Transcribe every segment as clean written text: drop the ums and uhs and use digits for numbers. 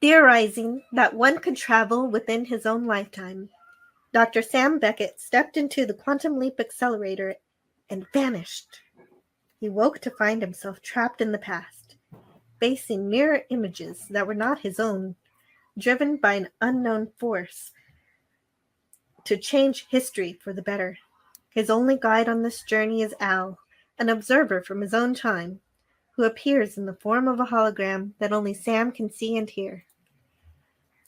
Theorizing that one could travel within his own lifetime, Dr. Sam Becket stepped into the quantum leap accelerator and vanished. He woke to find himself trapped in the past, facing mirror images that were not his own, driven by an unknown force to change history for the better. His only guide on this journey is Al, an observer from his own time, who appears in the form of a hologram that only Sam can see and hear.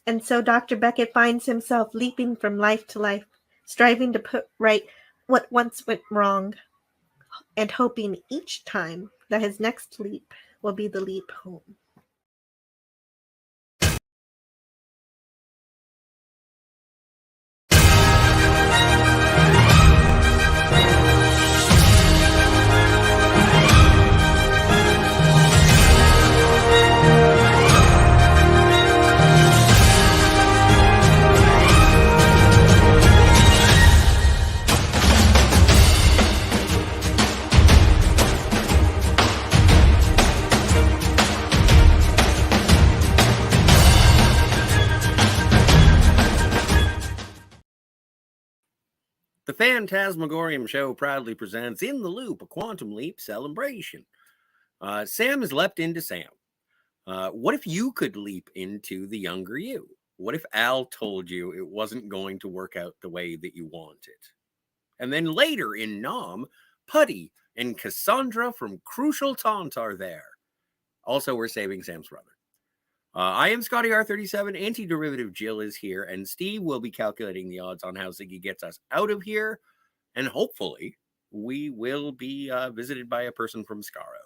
And so Dr. Becket finds himself leaping from life to life, striving to put right what once went wrong, and hoping each time that his next leap will be the leap home. The Fantasmagorium show proudly presents In the Loop, a quantum leap celebration. Sam has leapt into Sam. What if you could leap into the younger you? What if Al told you it wasn't going to work out the way that you wanted? And then later in Nom, Putty and Cassandra from Crucial Taunt are there. Also, we're saving Sam's brother. I am Scotty R37. Antiderivative is here, and Steve will be calculating the odds on how Ziggy gets us out of here. And hopefully, we will be visited by a person from Scaro.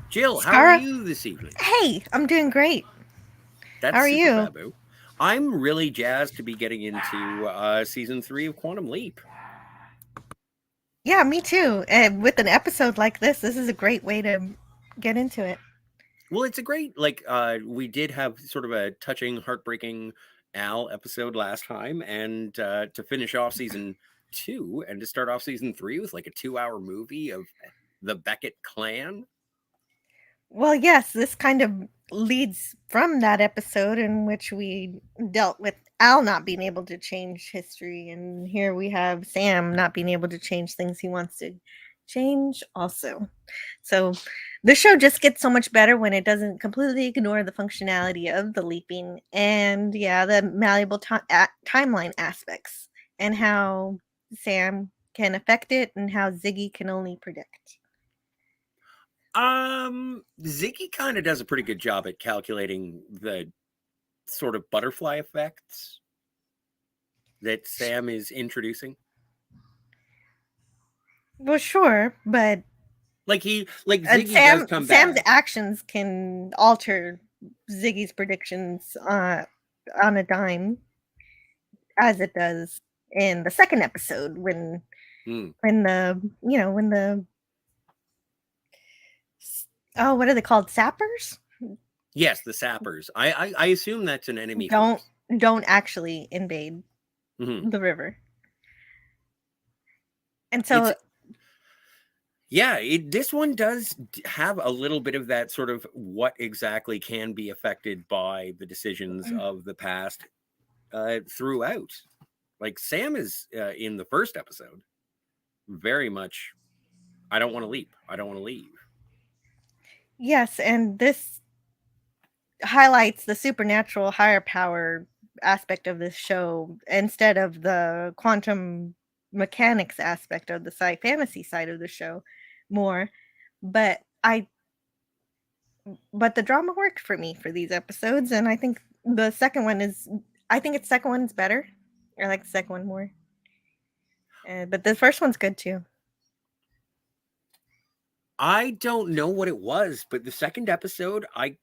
Jill, how are you this evening? Hey, I'm doing great. That's how are super you? Babu. I'm really jazzed to be getting into season 3 of Quantum Leap. Yeah, me too. And with an episode like this is a great way to get into it. Well, it's a great, we did have sort of a touching, heartbreaking Al episode last time, and to finish off season 2 and to start off season 3 with like a 2-hour movie of the Becket clan. Well, yes, this kind of leads from that episode in which we dealt with Al not being able to change history, and here we have Sam not being able to change things he wants to change also. So the show just gets so much better when it doesn't completely ignore the functionality of the leaping and the malleable timeline aspects and how Sam can affect it and how Ziggy can only predict. Ziggy kind of does a pretty good job at calculating the sort of butterfly effects that Sam is introducing. Well, sure, but Ziggy does come back. Sam's actions can alter Ziggy's predictions on a dime, as it does in the second episode when the what are they called? Sappers? Yes, the Sappers. I assume that's an enemy. Don't actually invade the river. And so this one does have a little bit of that sort of what exactly can be affected by the decisions of the past throughout. Like Sam is in the first episode very much, I don't want to leap. I don't want to leave. Yes, and this highlights the supernatural higher power aspect of this show instead of the quantum mechanics aspect of the fantasy side of the show more. But the drama worked for me for these episodes, and I think the second one's better. I like the second one more. But the first one's good too. I don't know what it was, but the second episode, I'm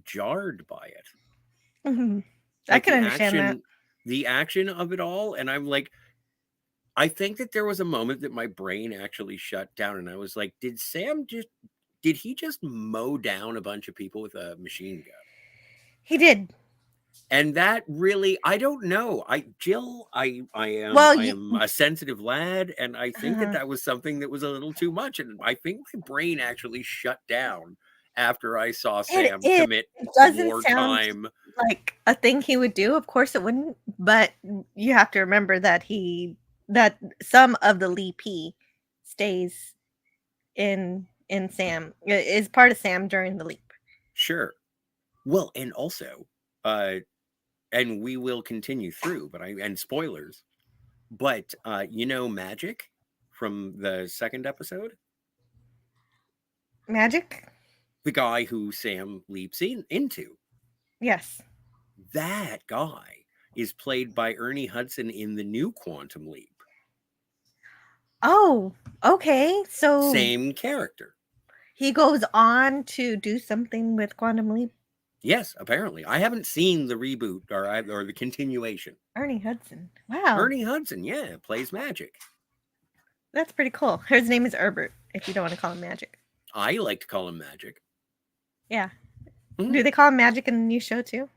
jarred by it. Mm-hmm. I can understand that. The action of it all, and I'm like, I think that there was a moment that my brain actually shut down, and I was like, did he just mow down a bunch of people with a machine gun? He did. And that really, I don't know. I am a sensitive lad, and I think that was something that was a little too much. And I think my brain actually shut down after I saw It Sam is. commit It doesn't sound wartime. like a thing he would do. Of course it wouldn't, but you have to remember that that some of the leap he stays in Sam, is part of Sam during the leap. Sure. Well, and also, and we will continue through, and spoilers, but Magic from the second episode, Magic? the guy who Sam leaps into, Yes. that guy is played by Ernie Hudson in the new Quantum Leap. Oh, okay. So Same character. he goes on to do something with Quantum Leap. Yes, apparently. I haven't seen the reboot or the continuation. Ernie Hudson. Wow. Ernie Hudson, yeah, plays Magic. That's pretty cool. His name is Herbert, if you don't want to call him Magic. I like to call him Magic. Yeah. Mhm. Do they call him Magic in the new show too?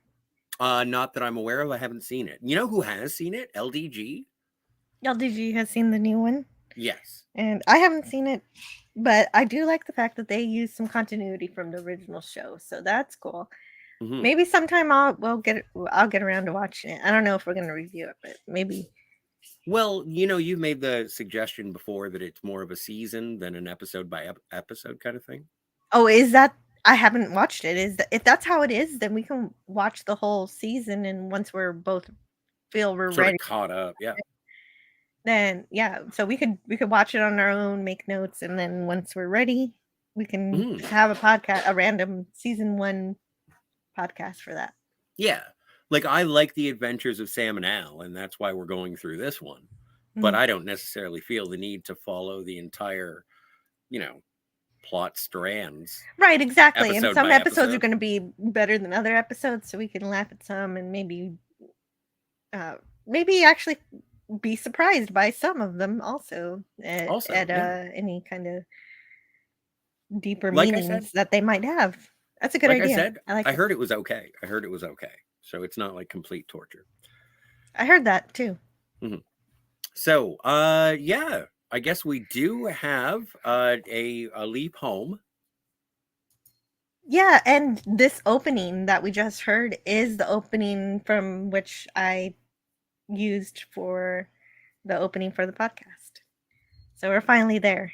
Not that I'm aware of. I haven't seen it. You know who has seen it? LDG. LDG has seen the new one. Yes. And I haven't seen it, but I do like the fact that they use some continuity from the original show. So that's cool. Mhm. Maybe sometime I'll get around to watching it. I don't know if we're going to review it, but maybe. Well, you've made the suggestion before that it's more of a season than an episode by episode kind of thing. Oh, is that? I haven't watched it. If that's how it is, then we can watch the whole season, and once we're both feel we're Sort ready, of caught up, yeah. then yeah. So we could watch it on our own, make notes, and then once we're ready, we can have a podcast, a random season 1 podcast for that. Yeah. Like, I like the adventures of Sam and Al, and that's why we're going through this one. But I don't necessarily feel the need to follow the entire, plot strands. Right, exactly. And Episode some by episodes are episode. going to be better than other episodes, so we can laugh at some and maybe actually be surprised by some of them also at yeah. any kind of deeper Like I meanings said, that they might have. That's a good like I idea. said, I like I it. heard it was okay. So it's not like complete torture. I heard that too. Mhm. So, yeah, I guess we do have a leap home. Yeah, and this opening that we just heard is the opening from which I used for the opening for the podcast. So we're finally there.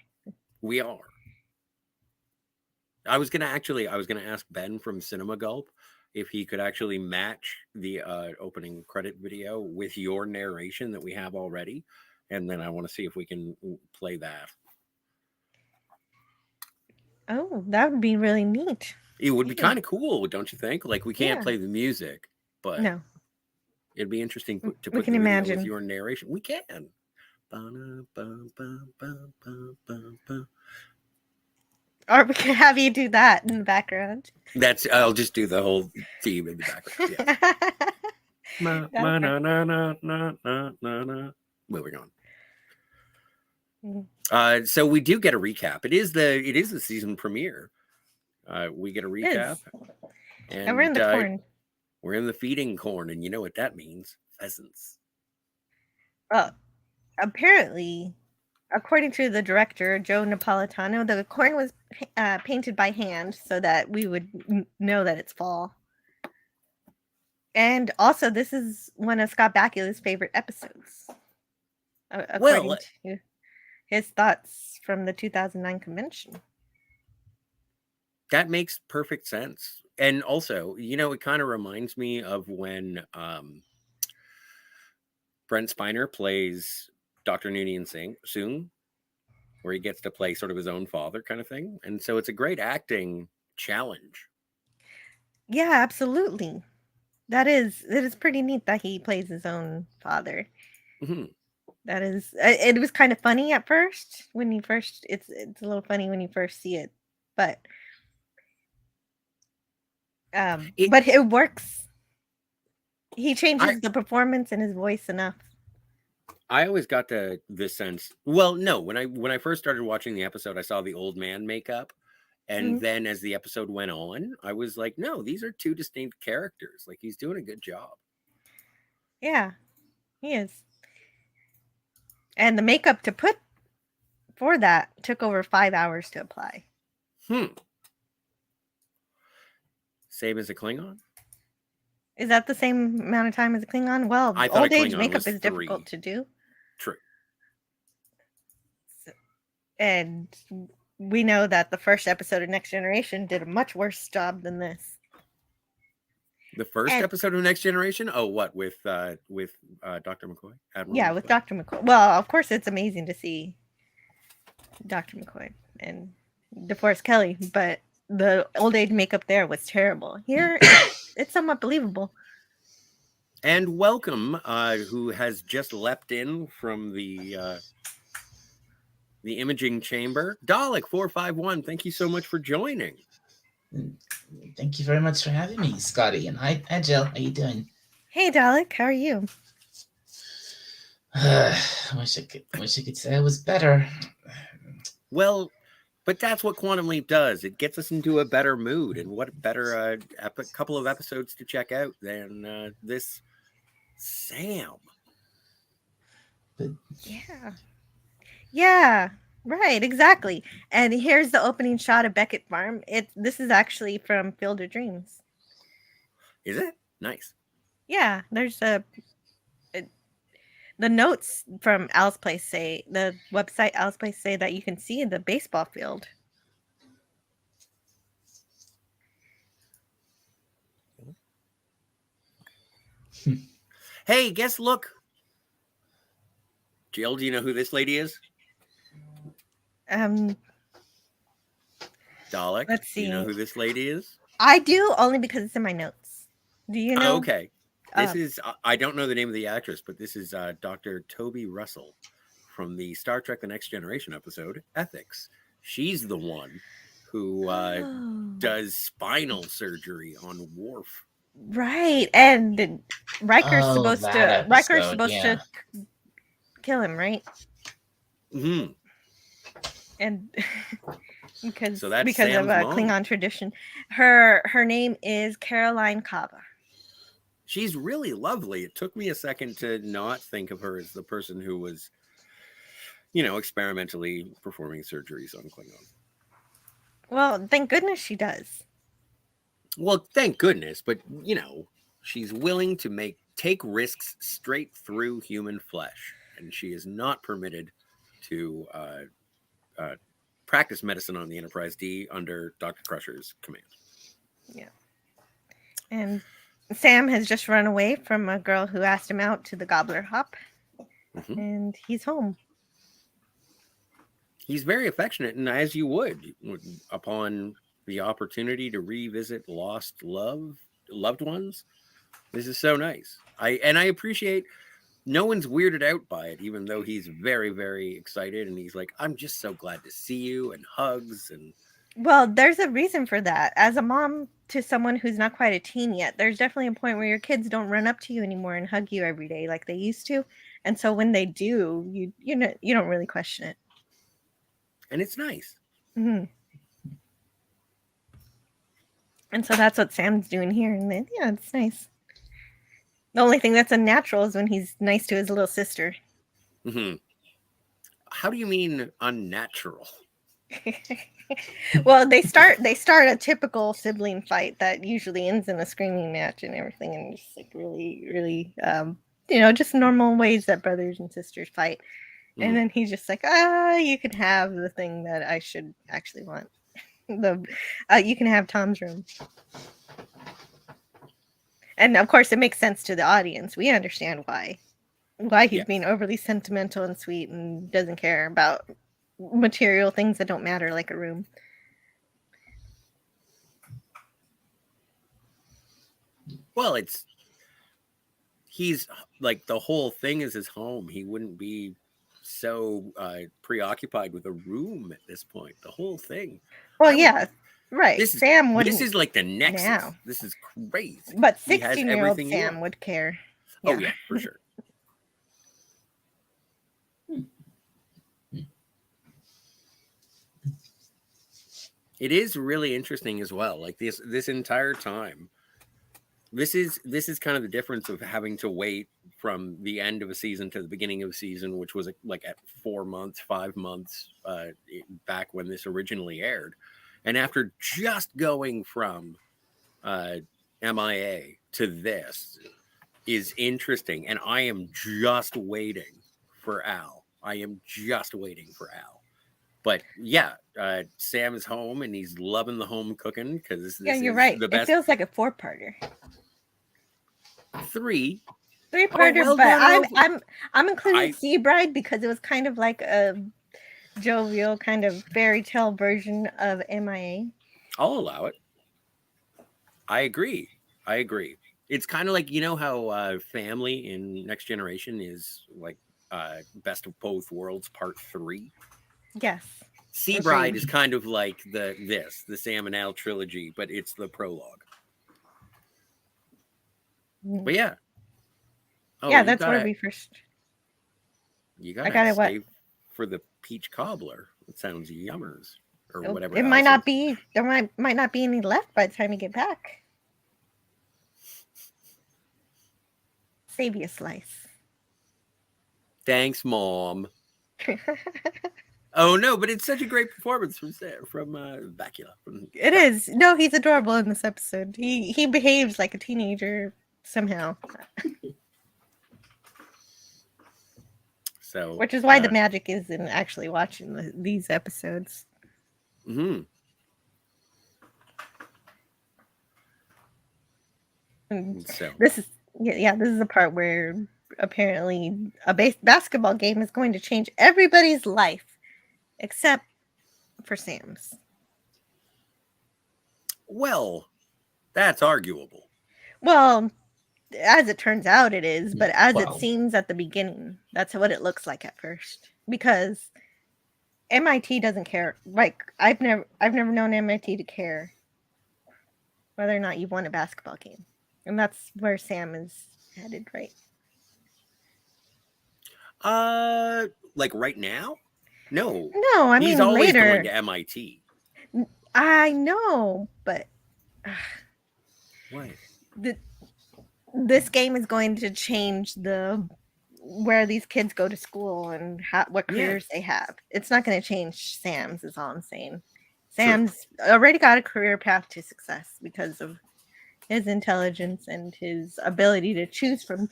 We are. I was gonna ask Ben from Cinema Gulp if he could actually match the opening credit video with your narration that we have already, and then I want to see if we can play that. Oh, that would be really neat. It would be kind of cool, don't you think? Like, we can't play the music, but no, it'd be interesting to put we can the video imagine with your narration. We can. Or we can have you do that in the background. I'll just do the whole theme in the background. Yeah. Moving on. So we do get a recap. It is the season premiere. We get a recap, and we're in the corn. We're in the feeding corn, and you know what that means? Pheasants. Well, apparently, according to the director, Joe Napolitano, the corn was painted by hand so that we would know that it's fall. And also, this is one of Scott Bakula's favorite episodes, according to his thoughts from the 2009 convention. That makes perfect sense. And also, it kind of reminds me of when Brent Spiner plays Dr. Noonien Soong, where he gets to play sort of his own father kind of thing. And so it's a great acting challenge. Yeah, absolutely. It is pretty neat that he plays his own father. Mm-hmm. It was kind of funny at first it's a little funny when you first see it, but it works. He changes the performance and his voice enough. I always got this sense. Well, no, when I first started watching the episode, I saw the old man makeup, and then as the episode went on, I was like, no, these are two distinct characters. Like, he's doing a good job. Yeah, he is. And the makeup to put for that took over 5 hours to apply. Same as a Klingon? Is that the same amount of time as a Klingon? Well, I thought old a age Klingon makeup was is 3. difficult to do. True. And we know that the first episode of Next Generation did a much worse job than this. The first episode of Next Generation? Oh, what, with Dr. McCoy? Admiral Yeah, McCoy? with Dr. McCoy. Well, of course, it's amazing to see Dr. McCoy and DeForest Kelly, but the old age makeup there was terrible. Here, it's somewhat believable. And welcome, who has just leapt in from the imaging chamber, Dalek451. Thank you so much for joining. Thank you very much for having me, Scotty. And hi, Jill. How you doing? Hey, Dalek, how are you? Wish I could say I was better. Well, but that's what Quantum Leap does. It gets us into a better mood, and what better couple of episodes to check out than this Sam. But Yeah, right, exactly. And here's the opening shot of Becket Farm. This is actually from Field of Dreams. Is it? Nice. Yeah, there's the notes from Al's Place say, the website Al's Place say that you can see the baseball field. Hey, guess look. Jill, do you know who this lady is? Dalek, Let's see. Do you know who this lady is? I do, only because it's in my notes. Do you know? Oh, okay. This is, I don't know the name of the actress, but this is Dr. Toby Russell from the Star Trek The Next Generation episode, Ethics. She's the one who does spinal surgery on Worf. Right, and Riker's supposed to kill him, right? Mm-hmm. And because So that's because Sam's of mom. Klingon tradition, her name is Caroline Kava. She's really lovely. It took me a second to not think of her as the person who was, experimentally performing surgeries on Klingon. Well, thank goodness she does. Well, thank goodness, but she's willing to take risks straight through human flesh, and she is not permitted to practice medicine on the Enterprise D under Dr. Crusher's command. Yeah. And Sam has just run away from a girl who asked him out to the Gobbler Hop, and he's home. He's very affectionate, and as you would upon the opportunity to revisit lost loved ones. This is so nice. I appreciate no one's weirded out by it, even though he's very, very excited, and he's like, I'm just so glad to see you, and hugs. And well, there's a reason for that. As a mom to someone who's not quite a teen yet, there's definitely a point where your kids don't run up to you anymore and hug you every day like they used to. And so when they do, you don't really question it. And it's nice. Mm-hmm. And so that's what Sam's doing here. And then, yeah, it's nice. The only thing that's unnatural is when he's nice to his little sister. Mm-hmm. How do you mean unnatural? Well, they start a typical sibling fight that usually ends in a screaming match and everything, and just like really, really, just normal ways that brothers and sisters fight. And then he's just like, you can have the thing that I should actually want. You can have Tom's room. And of course, it makes sense to the audience. We understand why he's being overly sentimental and sweet and doesn't care about material things that don't matter, like a room. Well, he's like, the whole thing is his home. He wouldn't be so preoccupied with a room at this point. The whole thing. Well, right. Sam wouldn't. This is like the nexus. Now. This is crazy. But 16-year-old Sam would care. Yeah. Oh, yeah, for sure. It is really interesting as well. Like this entire time, this is kind of the difference of having to wait from the end of a season to the beginning of a season, which was like at 4 months, 5 months back when this originally aired. And after just going from MIA to this is interesting, and I am just waiting for Al. But yeah, Sam is home and he's loving the home cooking because this you're is right. the It best. feels like a 4-parter. 3-parter, but no. I'm including Seabride because it was kind of like a jovial kind of fairy tale version of MIA. I'll allow it. I agree. It's kind of like, you know how Family in Next Generation is like Best of Both Worlds Part 3. Yes. Seabride is kind of like the Sam and Al trilogy, but it's the prologue. But yeah. Oh, yeah, that's where we first. You gotta stay for the peach cobbler. It sounds yummers or whatever. It might not be. There might not be any left by the time you get back. Save you a slice. Thanks, Mom. Oh no, but it's such a great performance from Bakula. It is. No, he's adorable in this episode. He behaves like a teenager somehow. So, which is why the magic is in actually watching these episodes. Mm-hmm. So this is a part where apparently a basketball game is going to change everybody's life except for Sam's. Well, that's arguable. Well, as it turns out it is, but as it seems at the beginning, that's what it looks like at first. Because MIT doesn't care. Like I've never known MIT to care whether or not you've won a basketball game. And that's where Sam is headed, right? Like right now? No, I mean he's always later. going to MIT. I know, but what? This game is going to change where these kids go to school and what careers they have. It's not going to change Sam's, is all I'm saying. Sam's already got a career path to success because of his intelligence and his ability to choose from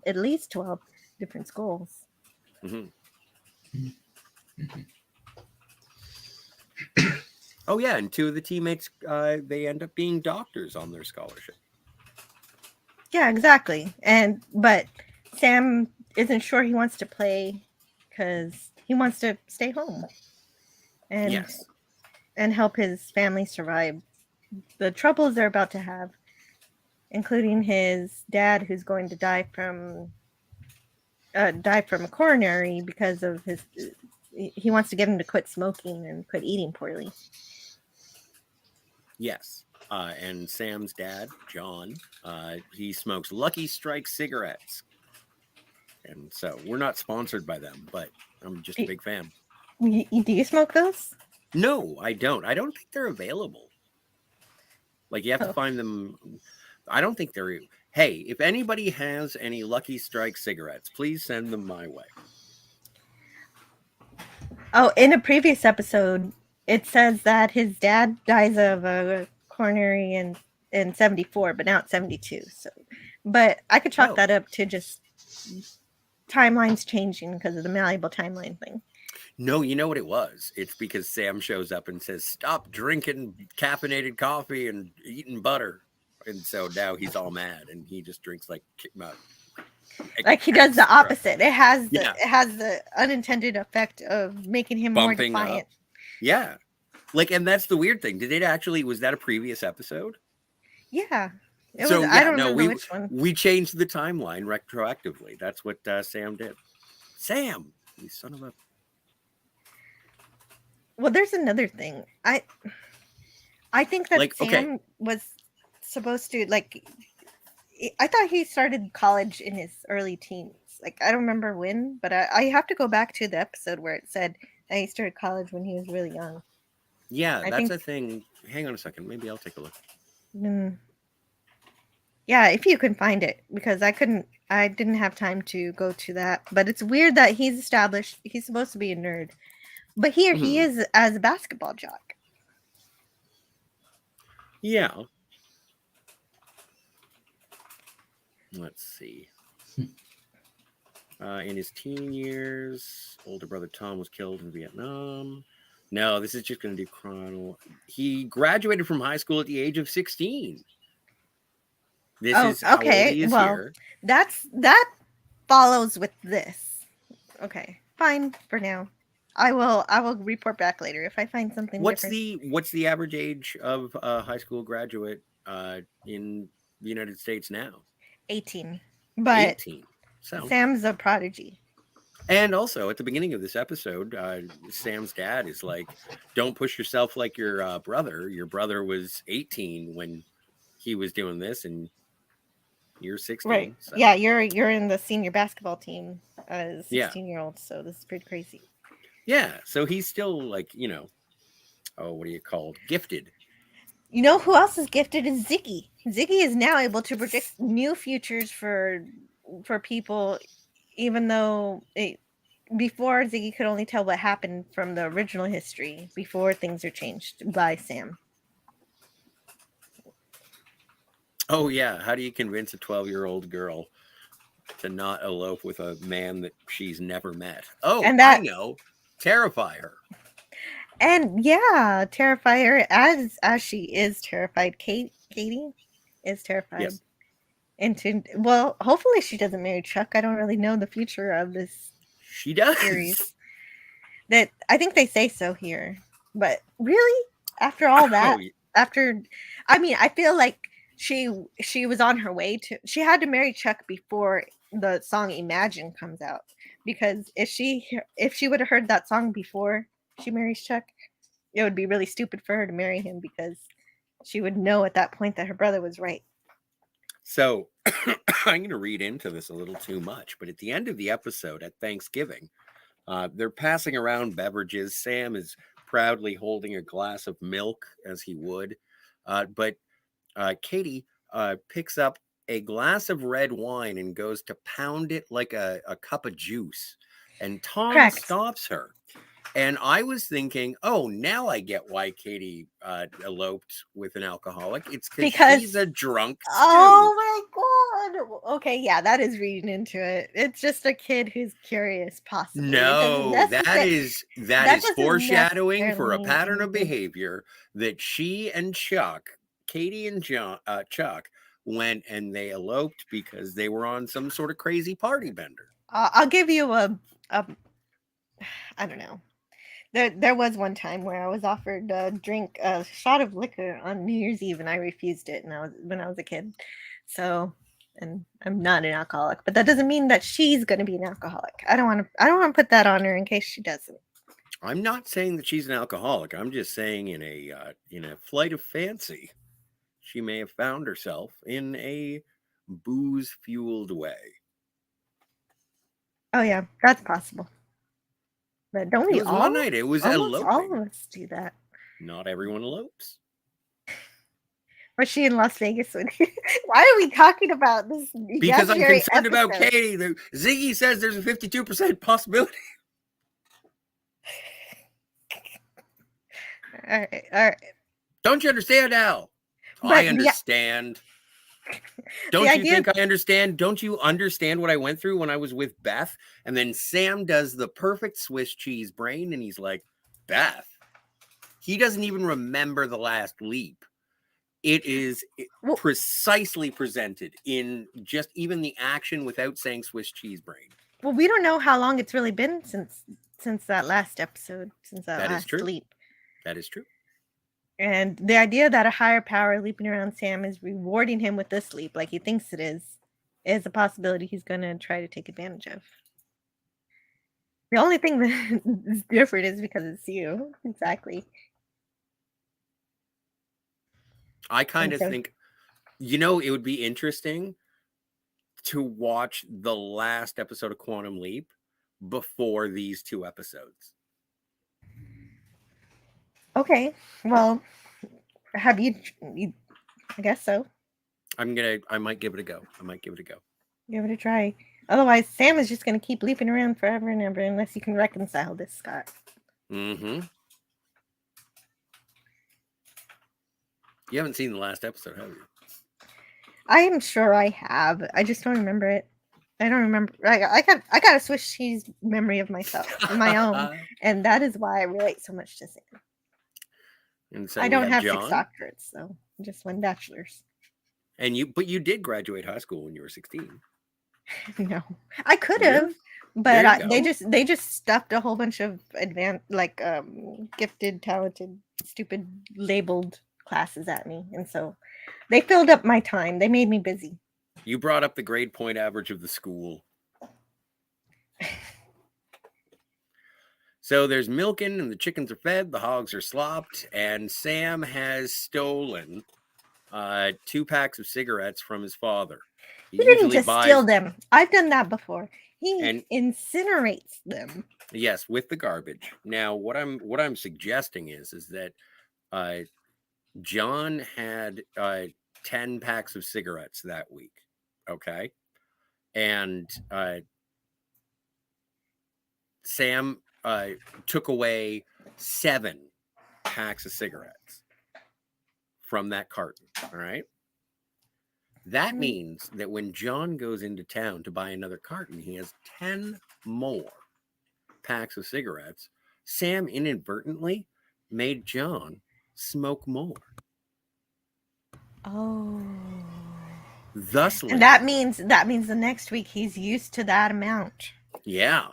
at least 12 different schools. Mm-hmm. Oh yeah, and 2 of the teammates, they end up being doctors on their scholarship. Yeah, exactly. But Sam isn't sure he wants to play because he wants to stay home and help his family survive the troubles they're about to have, including his dad, who's going to die from a coronary because of he wants to get him to quit smoking and quit eating poorly. Yes. And Sam's dad, John, he smokes Lucky Strike cigarettes. And so we're not sponsored by them, but I'm just a big fan. Do you smoke those? No, I don't. I don't think they're available. Like you have to find them. I don't think they're. Hey, if anybody has any Lucky Strike cigarettes, please send them my way. Oh, in a previous episode, it says that his dad dies of a coronary in 74, but now it's 72. So, but I could chalk that up to just timelines changing because of the malleable timeline thing. No, you know what it was? It's because Sam shows up and says, "Stop drinking caffeinated coffee and eating butter." And so now he's all mad and he just drinks like he does the opposite. It has the unintended effect of making him more defiant. Yeah. And that's the weird thing. Was that a previous episode? Yeah. I don't remember which one. We changed the timeline retroactively. That's what Sam did. Sam, you son of a... Well, there's another thing. I think that Sam was supposed to, I thought he started college in his early teens. I don't remember when, but I have to go back to the episode where it said that he started college when he was really young. Yeah, that's a thing. Hang on a second. Maybe I'll take a look. Yeah, if you can find it, because I didn't have time to go to that. But it's weird that he's established. He's supposed to be a nerd. But here he is as a basketball jock. Yeah. Let's see. In his teen years, older brother Tom was killed in Vietnam. No, this is just going to do chronology. He graduated from high school at the age of 16. This is how old he is here. That follows with this. Okay, fine for now. I will report back later if I find something different. What's the average age of a high school graduate in the United States now? 18. But 18. So Sam's a prodigy. And also at the beginning of this episode, Sam's dad is like, "Don't push yourself like your brother. Your brother was 18 when he was doing this, and you're 16." Right. So. Yeah, you're in the senior basketball team as 16-year-old, so this is pretty crazy. Yeah, so he's still like, what do you call it? Gifted. You know who else is gifted is Ziggy. Ziggy is now able to predict new futures for people, even though before Ziggy could only tell what happened from the original history before things are changed by Sam. Oh yeah, how do you convince a 12-year-old girl to not elope with a man that she's never met? Oh, and I know. Terrify her. And yeah, terrify her as she is terrified. Katie is terrified. Yes. Well, hopefully she doesn't marry Chuck. I don't really know the future of this. She does. Series. That I think they say so here, but really, after all that, I feel like she was on her way to. She had to marry Chuck before the song "Imagine" comes out, because if she would have heard that song before she marries Chuck, it would be really stupid for her to marry him, because she would know at that point that her brother was right. So I'm going to read into this a little too much, but at the end of the episode at Thanksgiving, they're passing around beverages. Sam is proudly holding a glass of milk as he would, but Katie picks up a glass of red wine and goes to pound it like a cup of juice. And Tom stops her. And I was thinking, oh, now I get why Katie eloped with an alcoholic. It's because he's a drunk stew. Oh my God. Okay, yeah, that is reading into it. It's just a kid who's curious, possibly. No, that is foreshadowing for a pattern of behavior that she and Chuck, Katie and Chuck, went and they eloped because they were on some sort of crazy party bender. I'll give you a I don't know. There was one time where I was offered a shot of liquor on New Year's Eve, and I refused it. When I was a kid. So, and I'm not an alcoholic, but that doesn't mean that she's going to be an alcoholic. I don't want to put that on her in case she doesn't. I'm not saying that she's an alcoholic. I'm just saying in a flight of fancy, she may have found herself in a booze-fueled way. Oh yeah, that's possible. But don't we all? One night it was eloping. All of us do that. Not everyone elopes. Was she in Las Vegas? Why are we talking about this? Because I'm concerned about Katie. Ziggy says there's a 52% possibility. All right. Don't you understand now? I understand. Don't you think I understand? Don't you understand what I went through when I was with Beth? And then Sam does the perfect Swiss cheese brain, and he's like, Beth. He doesn't even remember the last leap. It is precisely presented in just even the action without saying Swiss cheese brain. Well, we don't know how long it's really been since that last episode, since that last leap. That is true. And the idea that a higher power leaping around Sam is rewarding him with this leap, like he thinks it is a possibility he's going to try to take advantage of. The only thing that is different is because it's you. Exactly. I kind of think, it would be interesting to watch the last episode of Quantum Leap before these two episodes. Okay, well, have you? I guess so. I might give it a go. Give it a try. Otherwise, Sam is just going to keep leaping around forever and ever unless you can reconcile this, Scott. Mm-hmm. You haven't seen the last episode, have you? I am sure I have. I just don't remember it. I don't remember. I got a Swiss cheese memory of myself, of my own, and that is why I relate so much to Sam. And so I we don't have John. 6 doctorates, so just 1 bachelor's. And but you did graduate high school when you were 16. No, I could Really? have, but There you they just stuffed a whole bunch of advanced, like gifted, talented, stupid labeled classes at me, and so they filled up my time. They made me busy. You brought up the grade point average of the school. So there's milking, and the chickens are fed, the hogs are slopped, and Sam has stolen 2 packs of cigarettes from his father. He didn't just steal them. I've done that before. He incinerates them. Yes, with the garbage. Now, what I'm suggesting is that John had 10 packs of cigarettes that week. Okay, and Sam took away 7 packs of cigarettes from that carton. All right. That means that when John goes into town to buy another carton, he has 10 more packs of cigarettes. Sam inadvertently made John smoke more. Oh. Thusly, and that means the next week he's used to that amount. Yeah.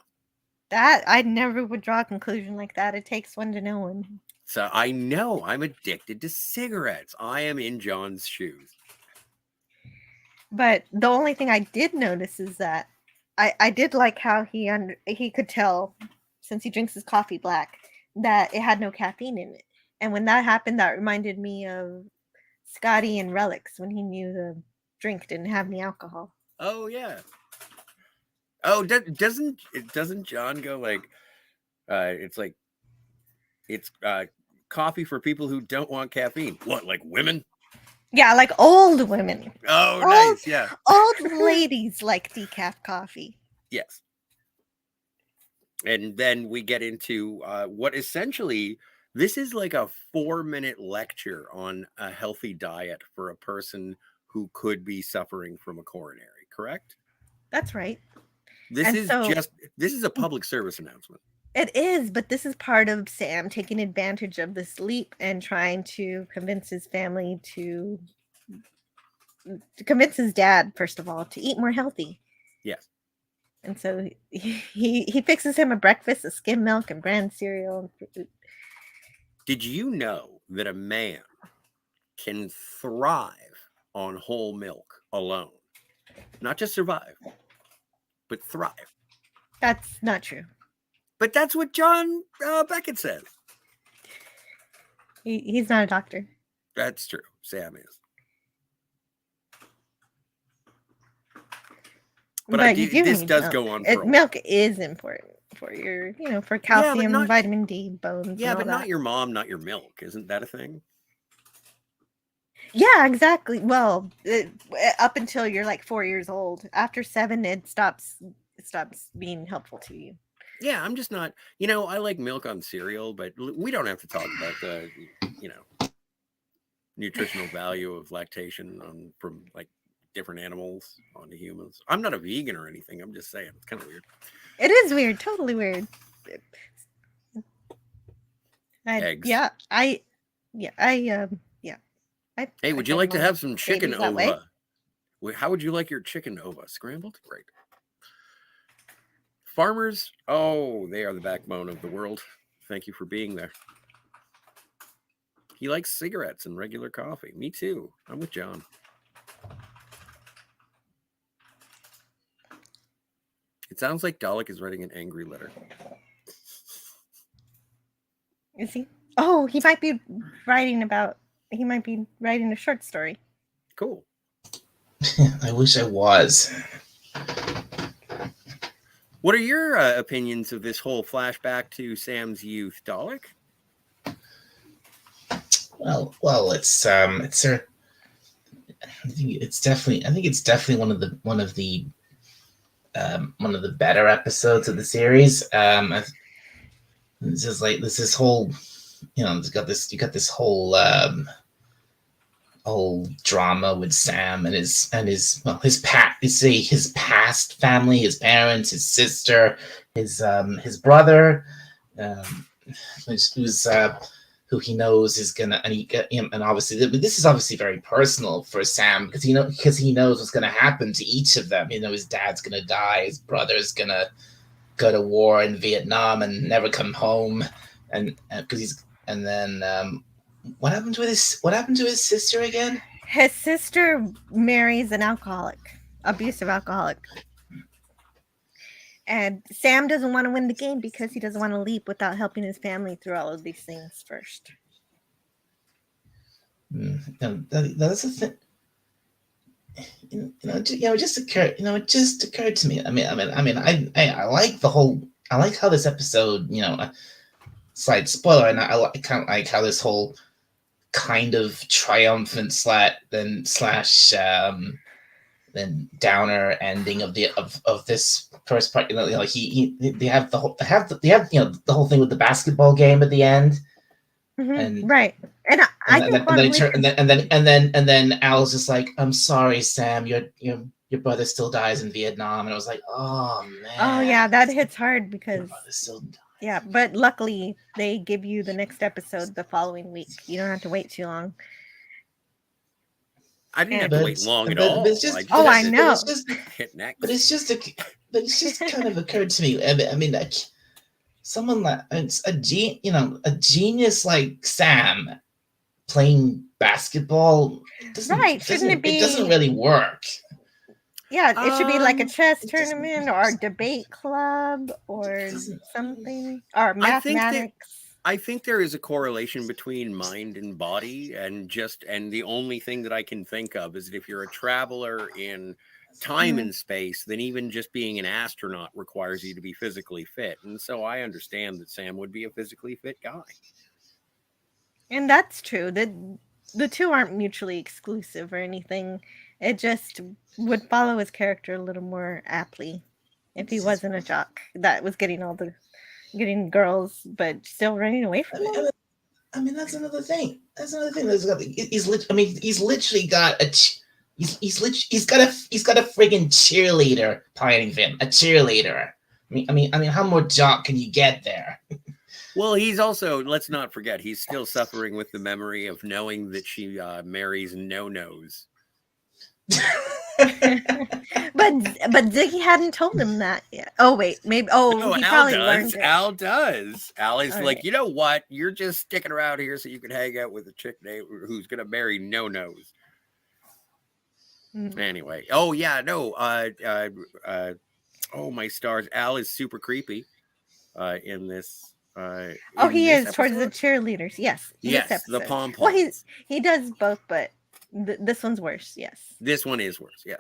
That I never would draw a conclusion like that. It takes one to know one. So I know I'm addicted to cigarettes. I am in John's shoes. But the only thing I did notice is that I did like how he could tell, since he drinks his coffee black, that it had no caffeine in it. And when that happened, that reminded me of Scotty and Relics when he knew the drink didn't have any alcohol. Oh yeah. Oh, doesn't John go like, it's coffee for people who don't want caffeine? What, like women? Yeah, like old women. Oh, nice. Yeah. Old ladies like decaf coffee. Yes. And then we get into what essentially, this is like a 4-minute lecture on a healthy diet for a person who could be suffering from a coronary, correct? That's right. This is a public service announcement. It is, but this is part of Sam taking advantage of this leap and trying to convince his family to convince his dad, first of all, to eat more healthy. Yes. And so he fixes him a breakfast of skim milk and bran cereal. Did you know that a man can thrive on whole milk alone? Not just survive, but thrive. That's not true. But that's what John Becket says. He's not a doctor. That's true. Sam is. But this does go on. Milk is important for your, for calcium, vitamin D, bones. Yeah, but not your mom, not your milk. Isn't that a thing? Yeah, exactly. Well, up until you're like 4 years old. After 7, it stops being helpful to you. Yeah, I'm just not. I like milk on cereal, but we don't have to talk about the, nutritional value of lactation from like different animals onto humans. I'm not a vegan or anything. I'm just saying it's kind of weird. It is weird, totally weird. Eggs. Hey, would you like to have some chicken ova? How would you like your chicken ova? Scrambled? Great. Farmers, they are the backbone of the world. Thank you for being there. He likes cigarettes and regular coffee. Me too. I'm with John. It sounds like Dalek is writing an angry letter. Is he? Oh, he might be writing a short story. Cool. I wish I was. What are your opinions of this whole flashback to Sam's youth, Dalek? Well, it's definitely one of the better episodes of the series. You got this whole whole drama with Sam and his past family, his parents, his sister, his brother, um, who's who he knows is gonna, and obviously this is obviously very personal for Sam because he knows what's gonna happen to each of them. His dad's gonna die, his brother's gonna go to war in Vietnam and never come home, and then what happened to his sister again? His sister marries an abusive alcoholic. And Sam doesn't want to win the game because he doesn't want to leap without helping his family through all of these things first. That's a thing. It just occurred to me. I like how this episode, slight spoiler, and I kind of like how this whole kind of triumphant then downer ending of this first part. They have the whole thing with the basketball game at the end. And right, and then Al's just like, "I'm sorry, Sam. Your brother still dies in Vietnam," and I was like, "Oh man." Oh yeah, that hits hard because your brother still dies. Yeah, but luckily they give you the next episode the following week. You don't have to wait too long. I didn't have to wait long at all. I know. Hit next. But it's just kind of occurred to me. I mean, like someone like a genius like Sam playing basketball. Shouldn't it be? It doesn't really work. Yeah, it should be like a chess tournament or a debate club or something, or mathematics. I think there is a correlation between mind and body, and the only thing that I can think of is that if you're a traveler in time and space, then even just being an astronaut requires you to be physically fit. And so I understand that Sam would be a physically fit guy. And that's true. The two aren't mutually exclusive or anything. It just would follow his character a little more aptly if he wasn't a jock that was getting girls but still running away from them. I mean, that's another thing. He's literally got a friggin' cheerleader pining him. A cheerleader. I mean, how more jock can you get there? Well, he's also, let's not forget, he's still suffering with the memory of knowing that she marries no-nos. but Ziggy hadn't told him that yet. Oh wait, maybe. Oh, he probably learned it. Al does. Al is like, you know what? You're just sticking around here so you can hang out with a chick who's gonna marry no-nos. Anyway, oh yeah, no. Oh my stars! Al is super creepy in this. He is episode? Towards the cheerleaders. Yes. Yes, the pom-poms. Well, he does both, but this one's worse. Yes. This one is worse. Yes.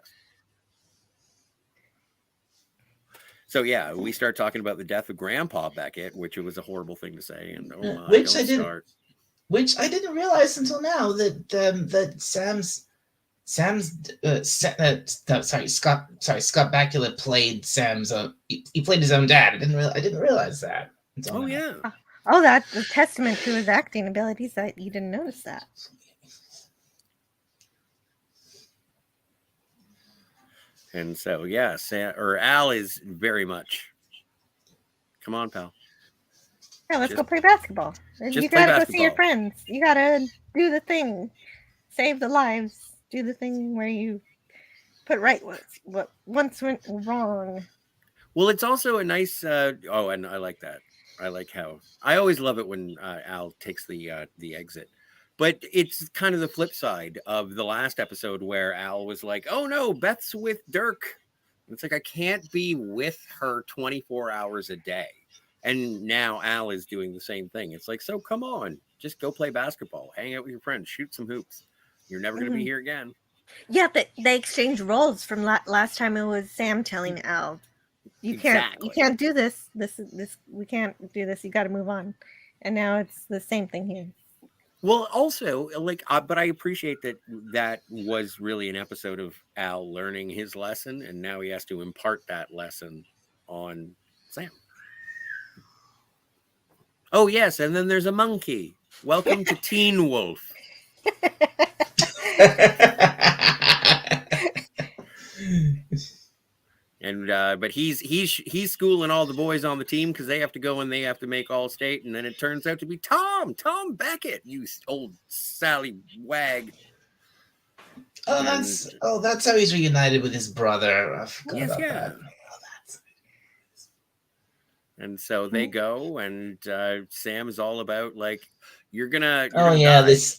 So yeah, we start talking about the death of Grandpa Becket, which it was a horrible thing to say, and which I didn't realize until now that Scott Bakula played Sam's. He played his own dad. I didn't realize that. Oh yeah. Oh, that's a testament to his acting abilities that you didn't notice that. And so, yeah, Al is very much. Come on, pal. Yeah, let's go play basketball. You gotta go see your friends. You gotta do the thing, save the lives. Do the thing where you put right what once went wrong. Well, it's also a nice. And I like that. I like how I always love it when Al takes the exit. But it's kind of the flip side of the last episode where Al was like, oh, no, Beth's with Dirk. It's like, I can't be with her 24 hours a day. And now Al is doing the same thing. It's like, so come on, just go play basketball, hang out with your friends, shoot some hoops. You're never going to be here again. Yeah, they exchange roles from last time. It was Sam telling Al, you can't do this. This we can't do this. You got to move on. And now it's the same thing here. Well, also, but I appreciate that was really an episode of Al learning his lesson, and now he has to impart that lesson on Sam. Oh, yes, and then there's a monkey. Welcome to Teen Wolf. And but he's schooling all the boys on the team because they have to go and they have to make all state, and then it turns out to be Tom Becket, you old Sally wag. That's how he's reunited with his brother. I forgot Yes, about yeah. that. And so they go, and Sam is all about like, you're gonna yeah, die. this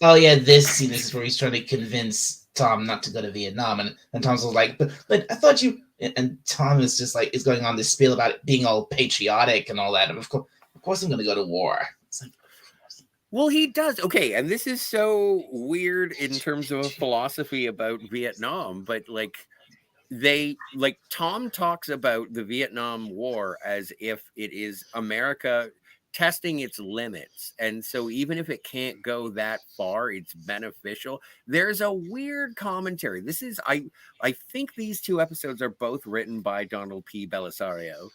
scene is where he's trying to convince Tom not to go to Vietnam, and Tom's like, but I thought you. And Tom is just like is going on this spiel about it being all patriotic and all that. And of course, I'm going to go to war. It's like, well, he does. Okay, and this is so weird in terms of a philosophy about Vietnam, but like Tom talks about the Vietnam War as if it is America testing its limits, and so even if it can't go that far, it's beneficial. There's a weird commentary. This is I think these two episodes are both written by Donald P. Bellisario,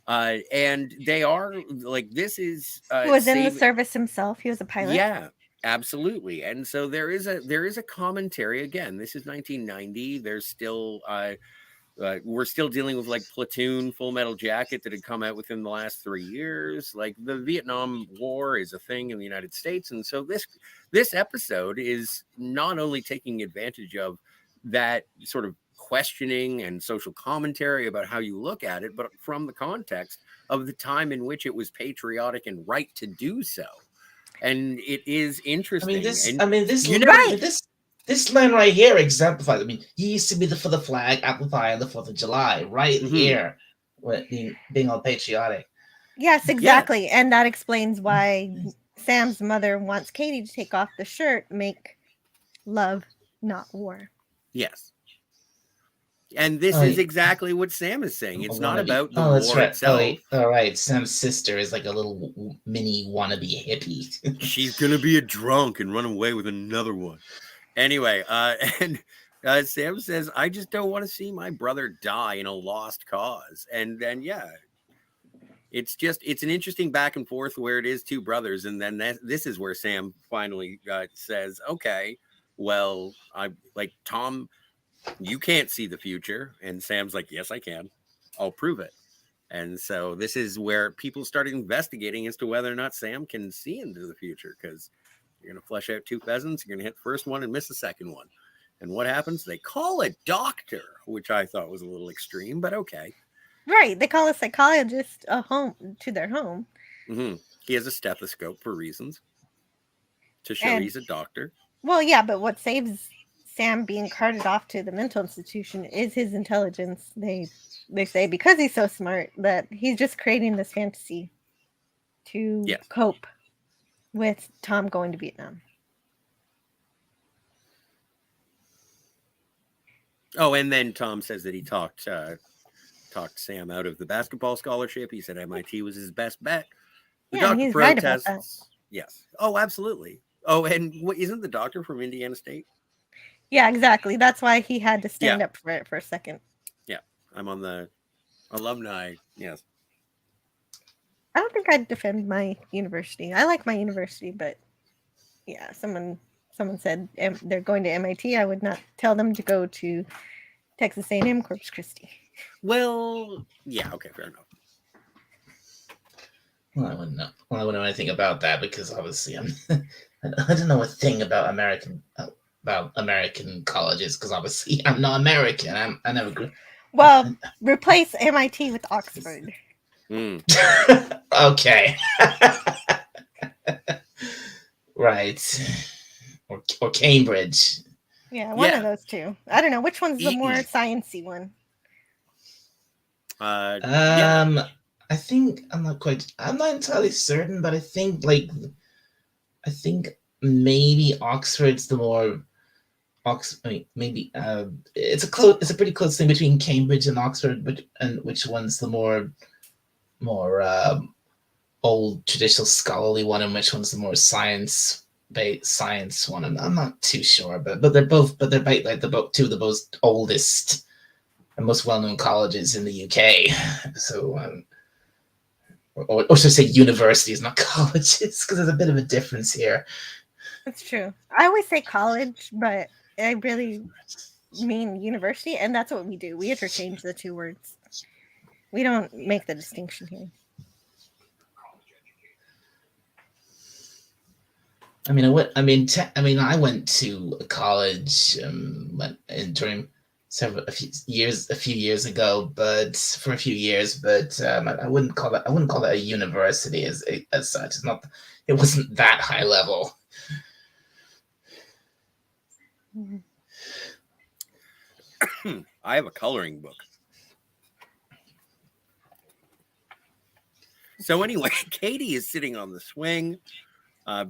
and they are like, this is He was in the service himself. He was a pilot. Yeah, absolutely. And so there is a commentary. Again, this is 1990. There's still we're still dealing with like Platoon, Full Metal Jacket that had come out within the last 3 years. Like the Vietnam War is a thing in the United States, and so this episode is not only taking advantage of that sort of questioning and social commentary about how you look at it, but from the context of the time in which it was patriotic and right to do so. And it is interesting. This line right here exemplifies. I mean, he used to be for the flag amplify on the 4th of July, right here, being all patriotic. Yes, exactly. Yeah. And that explains why Sam's mother wants Katie to take off the shirt, make love, not war. Yes. And this is exactly what Sam is saying. It's not about the war itself. All right. Sam's sister is like a little mini wannabe hippie. She's going to be a drunk and run away with another one. Anyway, and Sam says, I just don't want to see my brother die in a lost cause. And then, yeah, it's an interesting back and forth where it is two brothers. And then this is where Sam finally says, okay, well, I'm like, Tom, you can't see the future. And Sam's like, yes, I can. I'll prove it. And so this is where people started investigating as to whether or not Sam can see into the future, because you're going to flesh out two pheasants. You're going to hit the first one and miss the second one. And what happens? They call a doctor, which I thought was a little extreme, but okay. Right. They call a psychologist to their home. Mm-hmm. He has a stethoscope for reasons to show he's a doctor. Well, yeah, but what saves Sam being carted off to the mental institution is his intelligence. They say because he's so smart that he's just creating this fantasy to cope with Tom going to Vietnam. Oh, and then Tom says that he talked Sam out of the basketball scholarship. He said MIT was his best bet. The doctor he's protests. Right about that. Yes. Oh, absolutely. Oh, and isn't the doctor from Indiana State? Yeah, exactly. That's why he had to stand up for it for a second. Yeah, I'm on the alumni. Yes. I don't think I'd defend my university. I like my university, but yeah, someone said they're going to MIT. I would not tell them to go to Texas A&M Corpus Christi. Well, yeah, okay, fair enough. Well, I wouldn't know anything about that because obviously I don't know a thing about American colleges because obviously I'm not American. I never grew. Well, replace MIT with Oxford. Okay. Right. Or Cambridge. Yeah, one of those two. I don't know which one's the more sciencey one. I think I'm not entirely certain, but I think maybe Oxford's the more maybe it's a pretty close thing between Cambridge and Oxford, but and which one's the more old traditional scholarly one and which one's the more science one. I'm not too sure, but they're both two of the most oldest and most well-known colleges in the UK. So or should I say universities, not colleges, because there's a bit of a difference here. It's true. I always say college, but I really mean university, and that's what we do. We interchange the two words. We don't make the distinction here. I mean, I went to college during a few years ago, but for a few years. But I wouldn't call that a university as such. It's not. It wasn't that high level. I have a coloring book. So anyway, Katie is sitting on the swing,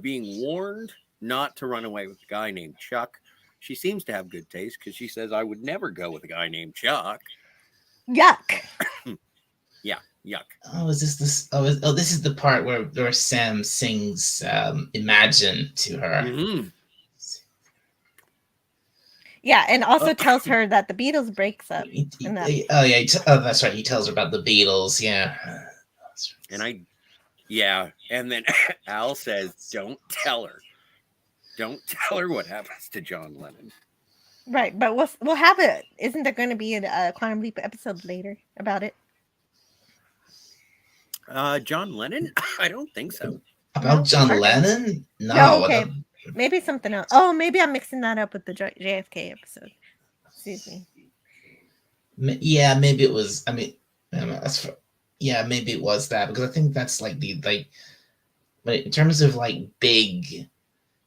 being warned not to run away with a guy named Chuck. She seems to have good taste because she says, I would never go with a guy named Chuck. Yuck. Yeah, yuck. Oh, is this? This is the part where Sam sings "Imagine" to her. Mm-hmm. Yeah, and also tells her that the Beatles breaks up. That's right. He tells her about the Beatles. Yeah. And and then Al says, don't tell her. Don't tell her what happens to John Lennon. Right, but we'll have it. Isn't there going to be a Quantum Leap episode later about it? John Lennon? I don't think so. About John Lennon? No, okay. Maybe something else. Oh, maybe I'm mixing that up with the JFK episode. Excuse me. Yeah, maybe it was. I mean, maybe it was that, because I think that's like but in terms of like big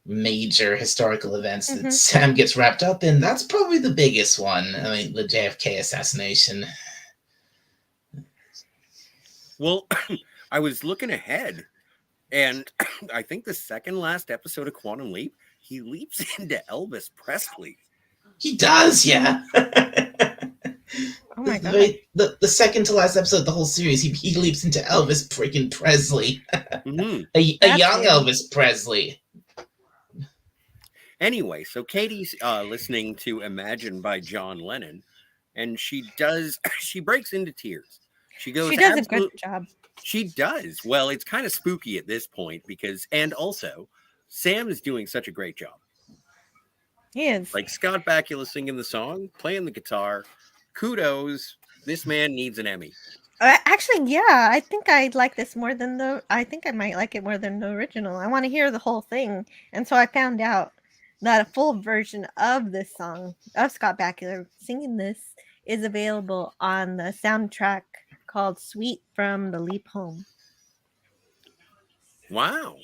major historical events that Sam gets wrapped up in, that's probably the biggest one. I mean, the JFK assassination. Well, I was looking ahead, and I think the second last episode of Quantum Leap, he leaps into Elvis Presley. He does, yeah. Oh my god! The second to last episode of the whole series, he leaps into Elvis freaking Presley, mm-hmm. a young Elvis Presley. Anyway, so Katie's listening to "Imagine" by John Lennon, and she breaks into tears. She goes, she does a good job. She does. Well, it's kind of spooky at this point and also Sam is doing such a great job. He is. Like Scott Bakula singing the song, playing the guitar. Kudos. This man needs an Emmy. Actually, yeah, I think I'd like this more than I think I might like it more than the original. I want to hear the whole thing. And so I found out that a full version of this song, of Scott Bakula singing this, is available on the soundtrack called Sweet from the Leap Home. Wow.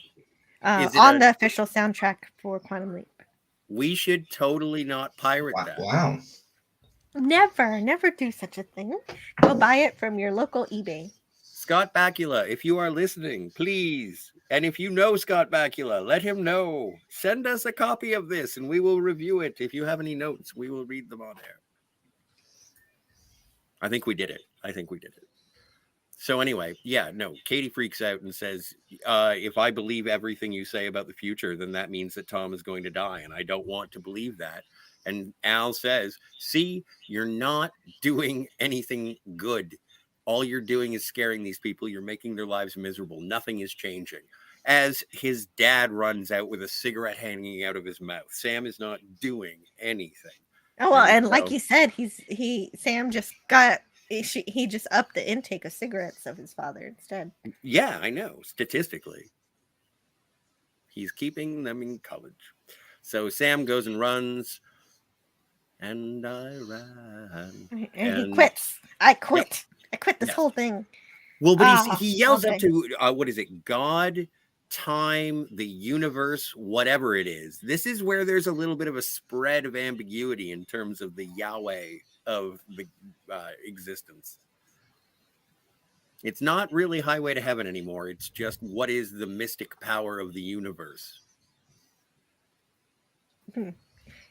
On the official soundtrack for Quantum Leap. We should totally not pirate that. Wow. Never do such a thing. Go buy it from your local eBay. Scott Bakula, if you are listening, please. And if you know Scott Bakula, let him know. Send us a copy of this and we will review it. If you have any notes, we will read them on air. I think we did it. So anyway, Katie freaks out and says, if I believe everything you say about the future, then that means that Tom is going to die. And I don't want to believe that. And Al says, see, you're not doing anything good. All you're doing is scaring these people. You're making their lives miserable. Nothing is changing. As his dad runs out with a cigarette hanging out of his mouth, Sam is not doing anything. Oh, well, and like you said, Sam just got... He just upped the intake of cigarettes of his father instead. Yeah, I know. Statistically, he's keeping them in college. So Sam goes and runs, and I ran. And he quits. I quit. Yeah. I quit this whole thing. Well, but he yells up to, what is it? God, time, the universe, whatever it is. This is where there's a little bit of a spread of ambiguity in terms of the Yahweh of the existence. It's not really Highway to Heaven anymore. It's just what is the mystic power of the universe. Yeah,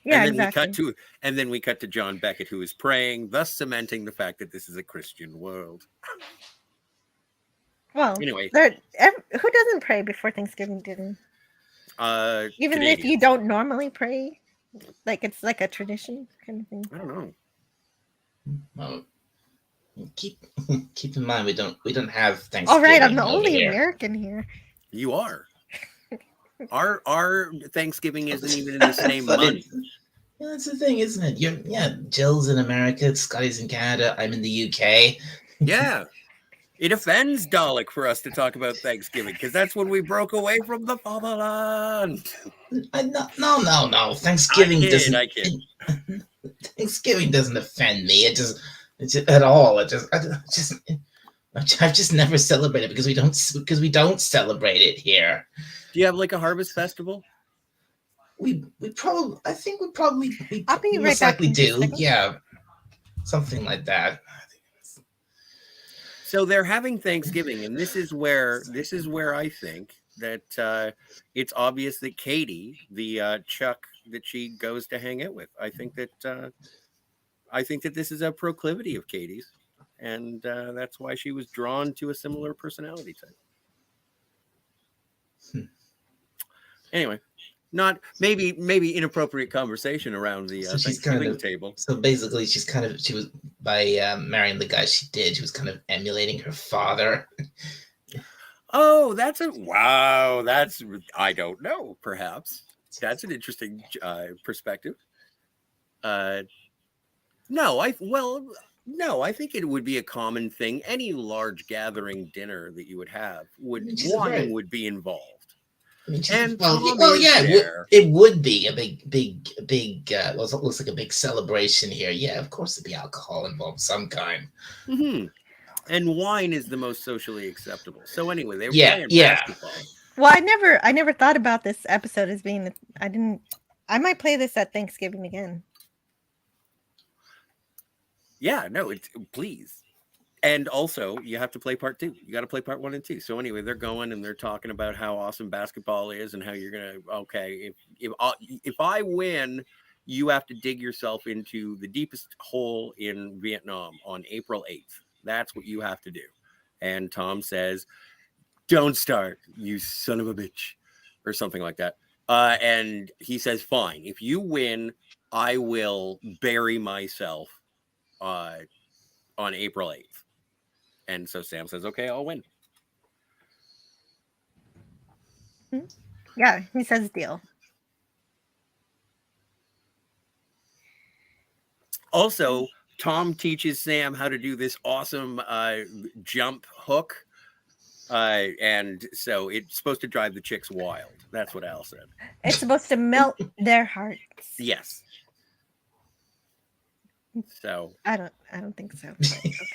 and then exactly. we cut to John Becket, who is praying, thus cementing the fact that this is a Christian world. Well, anyway, who doesn't pray before Thanksgiving dinner? Even Canadians. if you don't normally pray, like it's like a tradition kind of thing. I don't know. Well, keep in mind we don't have Thanksgiving. All right, I'm the only American here. You are. Our Thanksgiving isn't even in the same But month. yeah, that's the thing, isn't it? Jill's in America, Scotty's in Canada, I'm in the UK. Yeah. It offends Dalek for us to talk about Thanksgiving because that's when we broke away from the fatherland. No. Thanksgiving doesn't. I kid. Thanksgiving doesn't offend me. It just at all. I've just never celebrated because we don't celebrate it here. Do you have like a harvest festival? We probably I'll be we right most back likely in just a do. second. Yeah, something like that. So they're having Thanksgiving, and this is where I think that it's obvious that Katie, the Chuck that she goes to hang out with, I think that this is a proclivity of Katie's, and that's why she was drawn to a similar personality type. Anyway, not maybe inappropriate conversation around the So she's Thanksgiving table. So basically, she was by marrying the guy she did. She was kind of emulating her father. Oh, wow. That's, I don't know. Perhaps that's an interesting perspective. No, I think it would be a common thing. Any large gathering dinner that you would have wine would be involved. I mean, And it would be a big. It looks like a big celebration here. Yeah, of course, there'd be alcohol involved, some kind. Mm-hmm. And wine is the most socially acceptable. So anyway, they were playing basketball. Well, I never thought about this episode as being. I might play this at Thanksgiving again. Yeah, no, please. And also, you have to play part 2. You got to play part 1 and 2. So anyway, they're going and they're talking about how awesome basketball is and how you're gonna. Okay, if I win, you have to dig yourself into the deepest hole in Vietnam on April 8th. That's what you have to do. And Tom says, "Don't start, you son of a bitch," or something like that. And he says, "Fine. If you win, I will bury myself on April 8th." And so Sam says, "Okay, I'll win." Yeah, he says deal. Also, Tom teaches Sam how to do this awesome jump hook. And so it's supposed to drive the chicks wild. That's what Al said. It's supposed to melt their hearts. Yes. So I don't think so.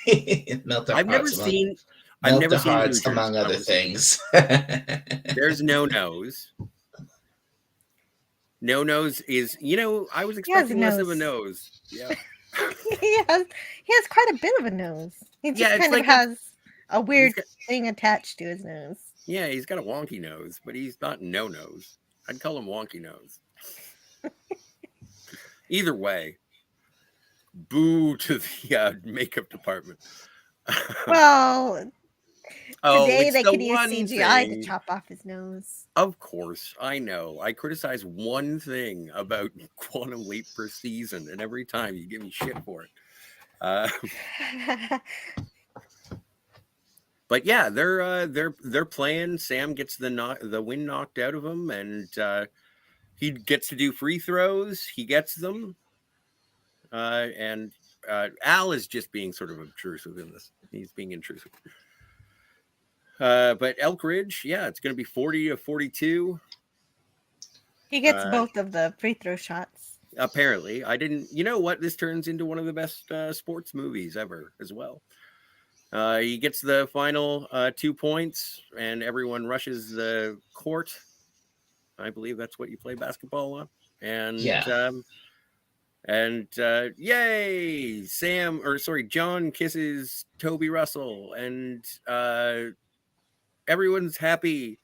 Okay. I've never seen hearts among other things. There's no nose. No nose is, I was expecting less of a nose. Yeah. he has quite a bit of a nose. He just kind of has a weird thing attached to his nose. Yeah, he's got a wonky nose, but he's not no nose. I'd call him wonky nose. Either way, boo to the makeup department. Well, today they could use CGI to chop off his nose. Of course, I know. I criticize one thing about Quantum Leap per season, and every time you give me shit for it. But yeah, they're playing. Sam gets the wind knocked out of him, and he gets to do free throws. He gets them, and Al is just being sort of obtrusive in this. He's being intrusive. But Elk Ridge, yeah, it's going to be 40-42. He gets both of the free throw shots. Apparently, I didn't. You know what? This turns into one of the best sports movies ever, as well. He gets the final 2 points, and everyone rushes the court. I believe that's what you play basketball on. And yay! John kisses Toby Russell, and everyone's happy.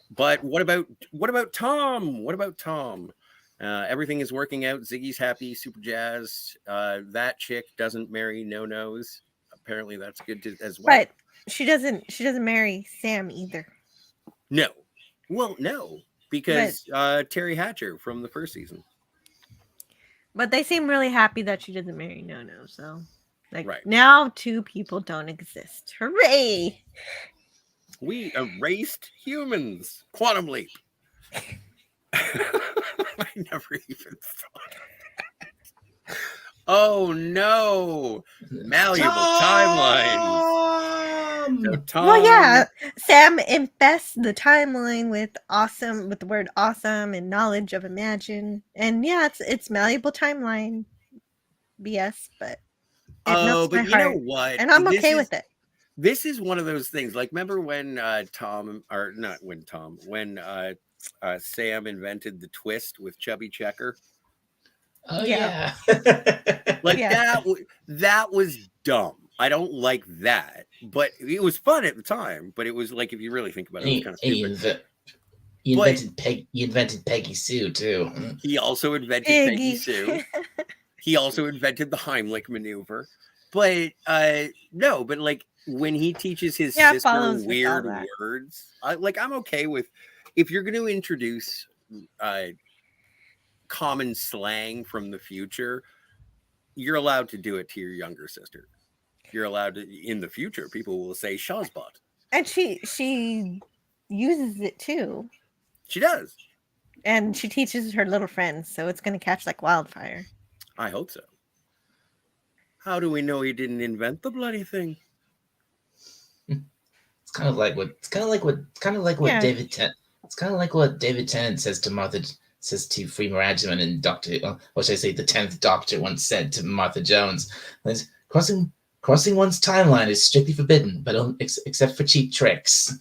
But what about Tom? What about Tom? Everything is working out. Ziggy's happy, super jazzed. That chick doesn't marry no-nos. Apparently that's good as well. But she doesn't marry Sam either. No. Well, no, because Terry Hatcher from the first season. But they seem really happy that she doesn't marry No-No. So, now 2 people don't exist. Hooray! We erased humans. Quantum Leap. I never even thought of that. Oh no! Malleable timeline. So Tom! Well, yeah, Tom, Sam infests the timeline with the word awesome and knowledge of imagine. And yeah, it's malleable timeline BS, but it melts my but you know heart. what? And I'm okay with it. This is one of those things. Like, remember when Sam invented the twist with Chubby Checker? Oh Yeah. yeah. Like Yeah. that was dumb. I don't like that, but it was fun at the time. But it was like, if you really think about it, it was kind of stupid. You invented Peggy Sue too. He also invented Peggy Iggy. Sue. He also invented the Heimlich maneuver. But no, but like when he teaches his Yeah, sister follows with all weird that. words, I'm okay with, if you're going to introduce common slang from the future, you're allowed to do it to your younger sister. You're allowed to, in the future, people will say Shazbot. And she uses it too. She does. And she teaches her little friends, so it's going to catch like wildfire. I hope so. How do we know he didn't invent the bloody thing? It's kind of like what Yeah. David Tennant. It's kind of like what David Tennant says to Freema Agyeman and what should I say, the 10th Doctor once said to Martha Jones. Crossing one's timeline is strictly forbidden, but except for cheap tricks.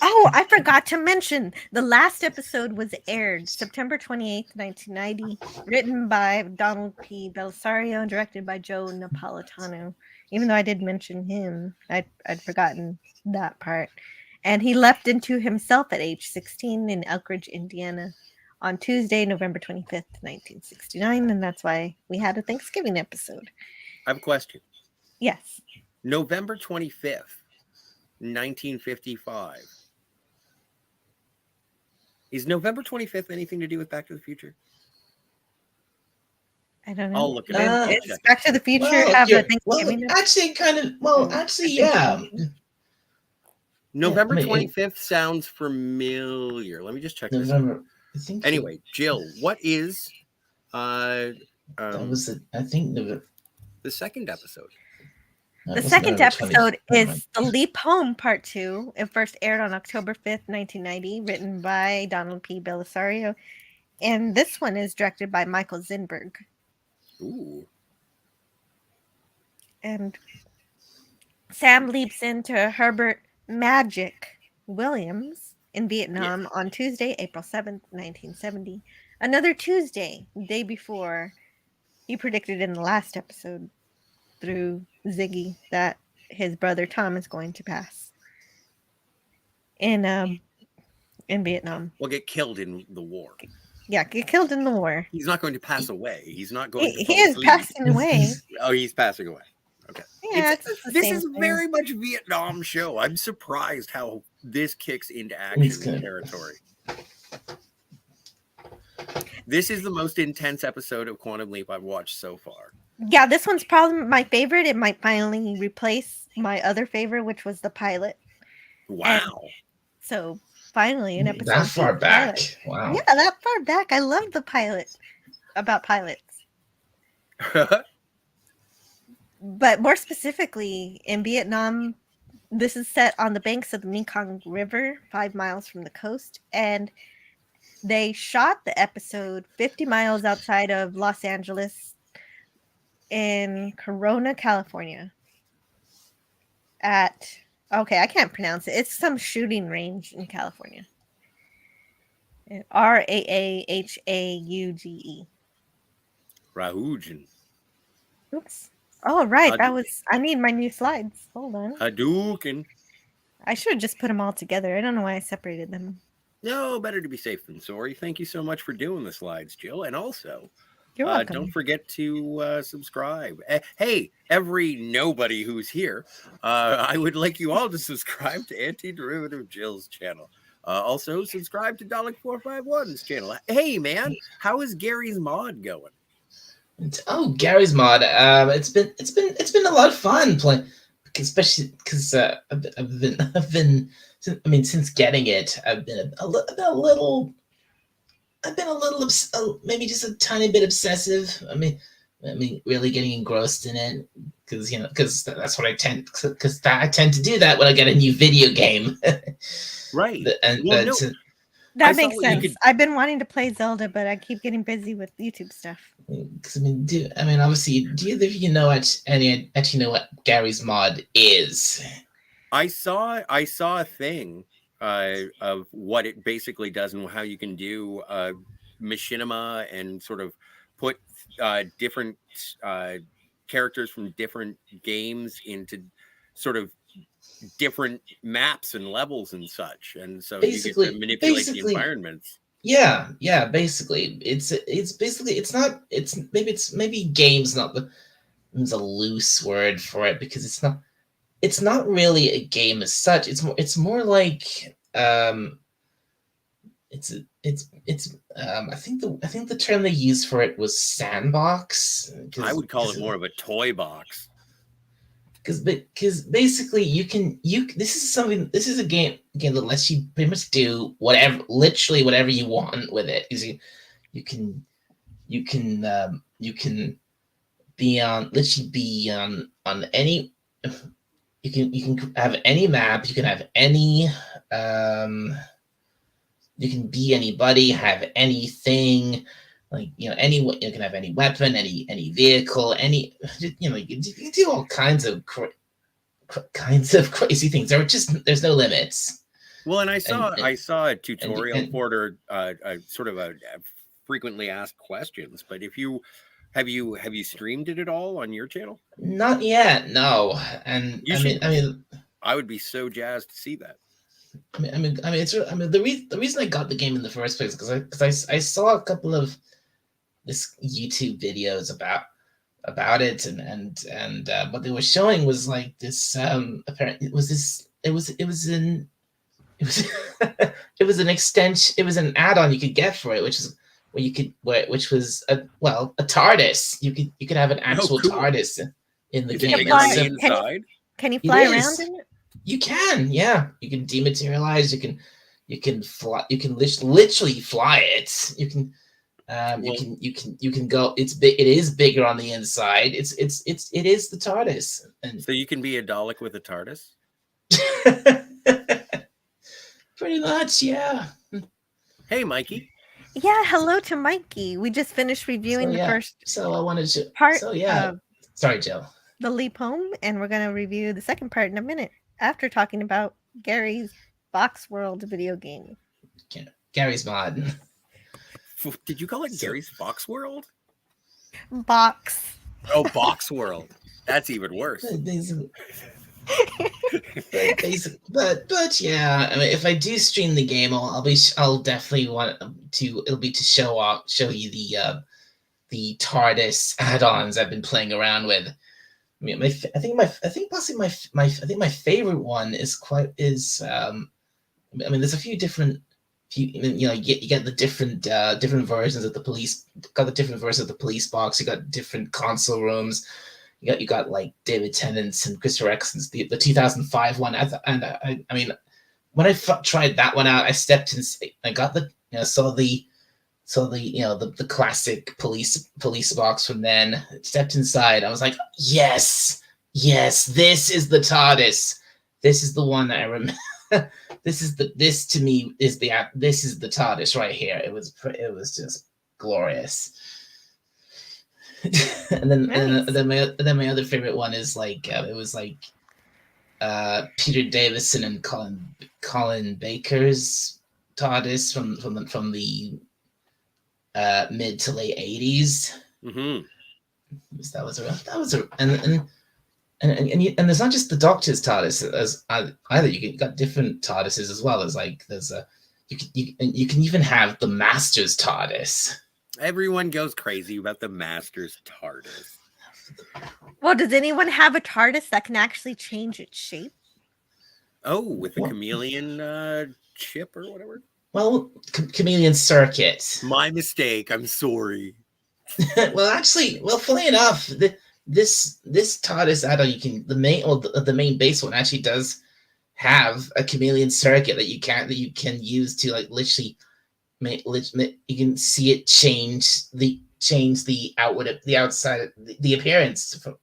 Oh, I forgot to mention the last episode was aired September 28th, 1990, written by Donald P. Belisario and directed by Joe Napolitano. Even though I did mention him, I'd forgotten that part. And he leapt into himself at age 16 in Elkridge, Indiana on Tuesday, November 25th, 1969. And that's why we had a Thanksgiving episode. I have a question. Yes. November 25th, 1955. Is November 25th anything to do with Back to the Future? I don't know. I'll look it up. It's Back to the Future have a Thanksgiving yeah. November 25th sounds familiar. Let me just check this out. Anyway, Jill, what is that was the second episode? The second episode is The Leap Home Part 2. It first aired on October 5th, 1990, written by Donald P. Belisario. And this one is directed by Michael Zinberg. Ooh. And Sam leaps into Herbert Magic Williams in Vietnam on Tuesday, April 7th, 1970. Another Tuesday, the day before he predicted in the last episode through Ziggy that his brother Tom is going to pass in Vietnam. Well, get killed in the war. Yeah, get killed in the war. He's not going to pass away. He's not going to. He is passing away. Oh, he's passing away. Okay. Yeah, this is very much Vietnam show. I'm surprised how this kicks into action territory. This is the most intense episode of Quantum Leap I've watched so far. Yeah, this one's probably my favorite. It might finally replace my other favorite, which was the pilot. Wow. And so finally an episode that far back. Pilot. Wow. Yeah, that far back. I love the pilot about pilots. But more specifically, in Vietnam, this is set on the banks of the Mekong River, 5 miles from the coast, and they shot the episode 50 miles outside of Los Angeles in Corona, California. I can't pronounce it. It's some shooting range in California. Raahauge. Rahujan. Oops. Oh, right. I need my new slides. Hold on. Hadouken. I should have just put them all together. I don't know why I separated them. No, better to be safe than sorry. Thank you so much for doing the slides, Jill. And also, You're welcome. don't forget to subscribe. Hey, every nobody who's here, I would like you all to subscribe to Antiderivative Jill's channel. Also, subscribe to Dalek451's channel. Hey, man, how is Gary's mod going? Oh, Gary's mod. It's been a lot of fun playing, especially because I've been since getting it, I've been a little, maybe just a tiny bit obsessive. I mean, really getting engrossed in it because that's what I tend to do that when I get a new video game. Right. That makes sense. I've been wanting to play Zelda, but I keep getting busy with YouTube stuff. Because obviously, do either of you know actually know what Gary's Mod is? I saw a thing of what it basically does and how you can do machinima and sort of put different characters from different games into sort of different maps and levels and such, and so you get to manipulate the environments. Yeah, basically maybe game's not it's a loose word for it, because it's not really a game as such. It's more like I think the term they used for it was sandbox. I would call it more of a toy box. Because basically this is a game that lets you pretty much do literally whatever you want with it. You can be on any, you can have any map, you can have any you can be anybody, have anything, like you can have any weapon, any vehicle, you can do all kinds of crazy things. There's no limits. Well, and I saw a tutorial for it, sort of a frequently asked questions. But have you streamed it at all on your channel? Not yet, no. And I would be so jazzed to see that. The reason I got the game in the first place because I saw a couple of this YouTube videos about it, and what they were showing was like this apparently it was an extension, it was an add-on you could get for it, which was a TARDIS. You could have an actual TARDIS in the game. Can you fly around in it? You can, yeah. You can dematerialize. You can fly. You can literally fly it. You can. You can go. It's big. It is bigger on the inside. It is the TARDIS. And so you can be a Dalek with a TARDIS. Pretty much, yeah. Hey, Mikey. Yeah, hello to Mikey. We just finished reviewing the first. So I wanted to part. So yeah. Sorry, Jill. The Leap Home, and we're gonna review the second part in a minute after talking about Gary's Box World video game. Gary's Mod. Did you call it Gary's Box World? Box. Oh, Box World. That's even worse. But yeah, I mean, if I do stream the game, I'll definitely want to. It'll be to show you the TARDIS add-ons I've been playing around with. I mean, I think my favorite one is there's a few different. You get the different versions of the police. Got the different versions of the police box. You got different console rooms. You got like David Tennant's and Christopher Eccleston's the 2005 one. I mean, when I tried that one out, I stepped in. I got saw the classic police box from then. Stepped inside. I was like, yes, this is the TARDIS. This is the one that I remember. This is the TARDIS right here. It was just glorious. and then my other favorite one is it was Peter Davison and Colin Baker's TARDIS from the mid to late 80s. Mm-hmm. And there's not just the Doctor's TARDIS as either. You got different TARDISes as well. As you can even have the Master's TARDIS. Everyone goes crazy about the Master's TARDIS. Well, does anyone have a TARDIS that can actually change its shape? Oh, with the chameleon chip or whatever? Well, chameleon circuit. My mistake. I'm sorry. Funny enough, this TARDIS add-on, the main base one actually does have a chameleon circuit that you can use to like literally you can see it change the outside the appearance from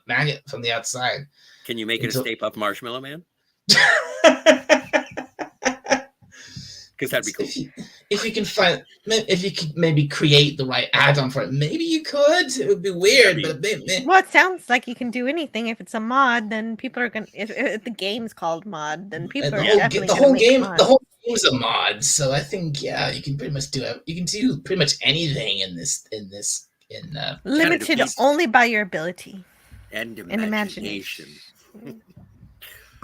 magnet from the outside. Can you make it a Stay Puft Marshmallow Man? Because that'd be cool. If you could maybe create the right add-on for it, maybe you could. It would be weird, but well, it sounds like you can do anything. If it's a mod, then people are gonna. If the game's called mod, then people are definitely the whole game. The whole game's a mod, so I think you can pretty much do it. You can do pretty much anything in this. Limited only by your ability and imagination.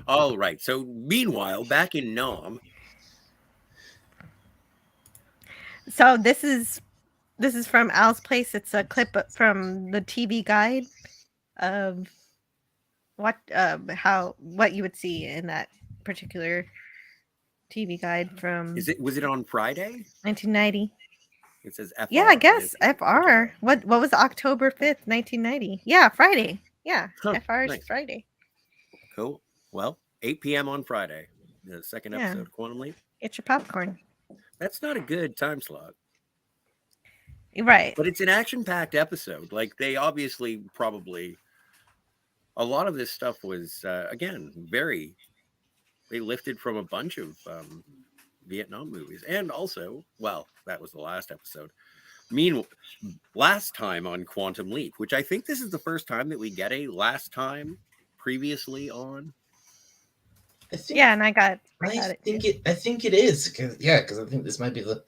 All right. So meanwhile, back in Nom. So this is from Al's Place. It's a clip from the TV guide of what you would see in that particular TV guide from. Was it on Friday? 1990. It says FR. Yeah, I guess FR. What was October 5th, 1990? Yeah, Friday. Yeah, FR is Friday. Cool. Well, 8 p.m. on Friday, the second episode of Quantum Leap. Get your popcorn. That's not a good time slot. Right. But it's an action-packed episode. Like, they obviously probably... A lot of this stuff was, again, they lifted from a bunch of Vietnam movies. And also, well, that was the last episode. Meanwhile, last time on Quantum Leap, which I think this is the first time that we get a last time previously on. I think it is because I think this might be the.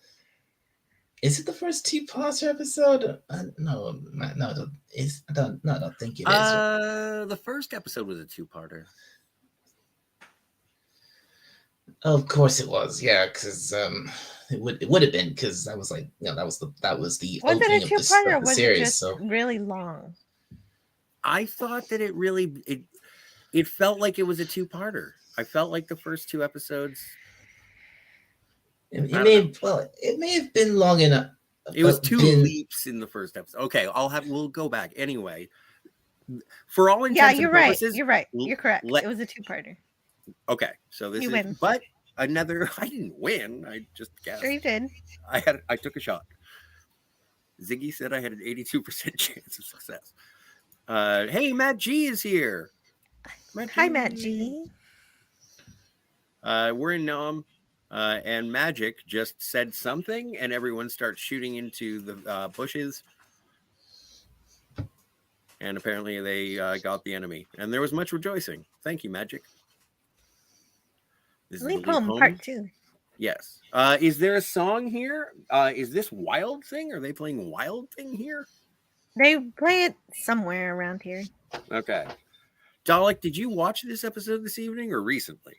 Is it the first two-parter episode? No, I don't think it is. The first episode was a two-parter. Of course it was, yeah, because it would have been because that was like that was the was opening it a two-parter or was series, it just really long? I thought that it felt like it was a two-parter. I felt like the first two episodes. It may have been long enough. It was two leaps in the first episode. Okay, we'll go back anyway. For all intents and purposes, you're right. You're correct. It was a two-parter. Okay, so this win. But I didn't win. I just guessed. Sure you did. I took a shot. Ziggy said I had an 82% chance of success. Hey, Matt G is here. Hi, Matt G. We're in Nom, and Magic just said something, and everyone starts shooting into the bushes. And apparently they got the enemy. And there was much rejoicing. Thank you, Magic. This Leap Home Part 2. Yes. Is there a song here? Is this Wild Thing? Are they playing Wild Thing here? They play it somewhere around here. Okay. Dalek, did you watch this episode this evening or recently?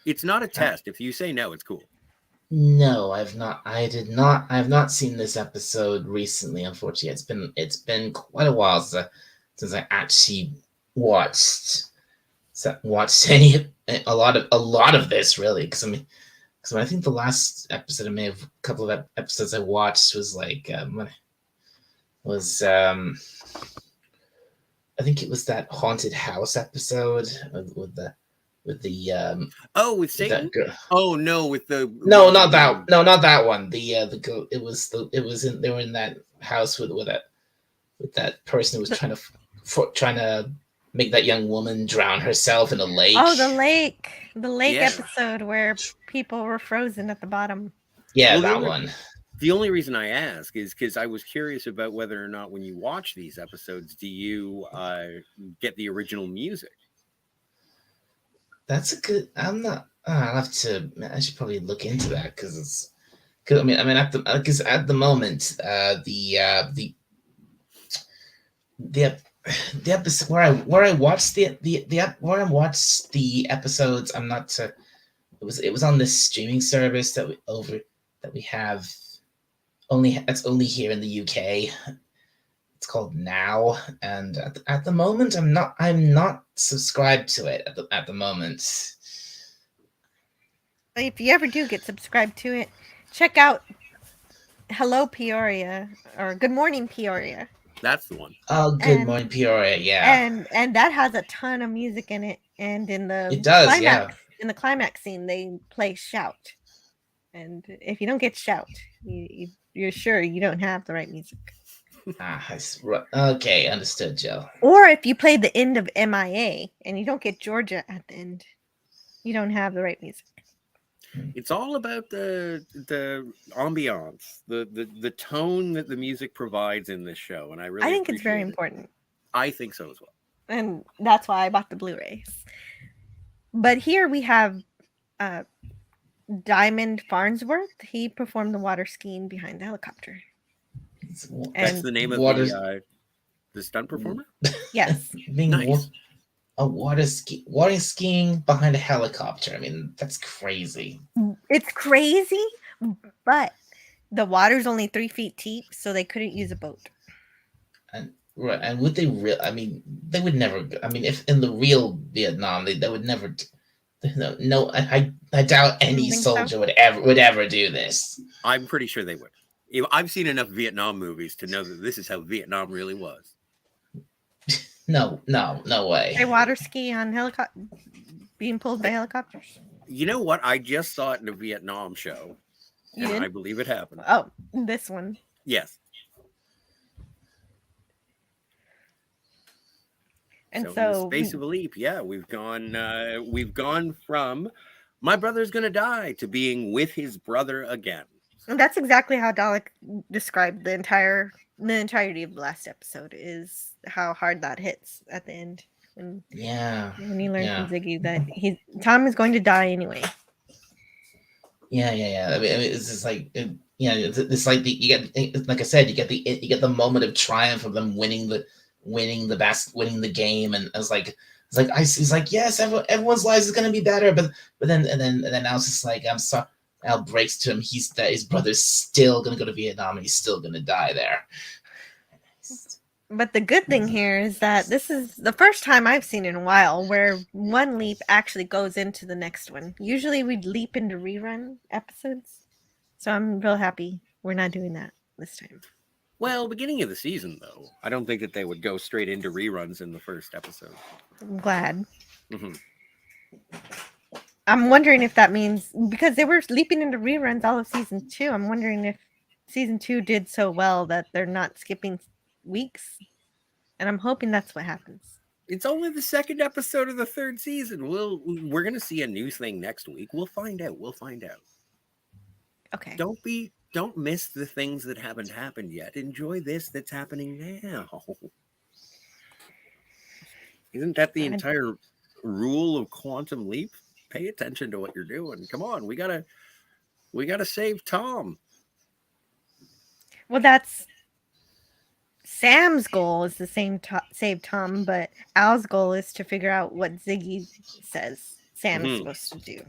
It's not a test. If you say no, it's cool. No, I've not. I have not seen this episode recently. Unfortunately, it's been quite a while since I actually watched a lot of this really. Because I think the last episode, a couple of episodes I watched was like I think it was that haunted house episode with Satan? Not that one. They were in that house with that person who was trying to make that young woman drown herself in a lake. Oh, the lake episode where people were frozen at the bottom. Yeah, that one. The only reason I ask is because I was curious about whether or not when you watch these episodes, do you get the original music? That's a good. I should probably look into that because at the moment, the episode where I watched the episodes, I'm not. It was on this streaming service that we have. It's only here in the UK. It's called Now, and at the moment, I'm not subscribed to it at the moment. If you ever do get subscribed to it, check out Hello Peoria or Good Morning Peoria. That's the one. Oh, Good And- Morning Peoria. Yeah, and that has a ton of music in it. And in the it does. climax, in the climax scene, they play Shout. And if you don't get Shout, you're sure you don't have the right music. Okay, understood, Jill. Or if you play the end of MIA and you don't get Georgia at the end, you don't have the right music. It's all about the ambiance, the tone that the music provides in this show, and I really I think it's very appreciate it. important. I think so as well. And that's why I bought the Blu-rays. But here we have Diamond Farnsworth. He performed the water skiing behind the helicopter. That's the name of the stunt performer? Yes. Nice. Water skiing behind a helicopter. I mean, that's crazy. It's crazy, but the water's only 3 feet deep, so they couldn't use a boat. And would they I mean, they would never. I mean, if in the real Vietnam, they would never. No, I doubt any soldier so? would ever do this. I'm pretty sure they would. I've seen enough Vietnam movies to know that this is how Vietnam really was. No way. They water ski on being pulled by helicopters. You know what? I just saw it in a Vietnam show. You and did? I believe it happened. Oh, this one. Yes. And so in the space of a leap, yeah, we've gone from my brother's gonna die to being with his brother again. And that's exactly how Dalek described the entirety of the last episode, is how hard that hits at the end when he learns from Ziggy that Tom is going to die anyway. Yeah. I mean, it's just like it's like you get, like I said, you get the moment of triumph of them winning the game, and I was like, he's like, yes, everyone's lives is gonna be better, but then now it's just like, I'm sorry. Al breaks to him that his brother's still gonna go to Vietnam and he's still gonna die there. But the good thing here is that this is the first time I've seen in a while where one leap actually goes into the next one. Usually we'd leap into rerun episodes, so I'm real happy we're not doing that this time. Well, beginning of the season, though, I don't think that they would go straight into reruns in the first episode. I'm glad. Mm-hmm. I'm wondering if that means, because they were leaping into reruns all of season 2, I'm wondering if season 2 did so well that they're not skipping weeks. And I'm hoping that's what happens. It's only the second episode of the third season. We're going to see a new thing next week. We'll find out. Okay. Don't miss the things that haven't happened yet. Enjoy this that's happening now. Isn't that the entire rule of Quantum Leap? Pay attention to what you're doing. Come on, we gotta save Tom. Well, that's Sam's goal is the same save Tom, but Al's goal is to figure out what Ziggy says Sam is supposed to do.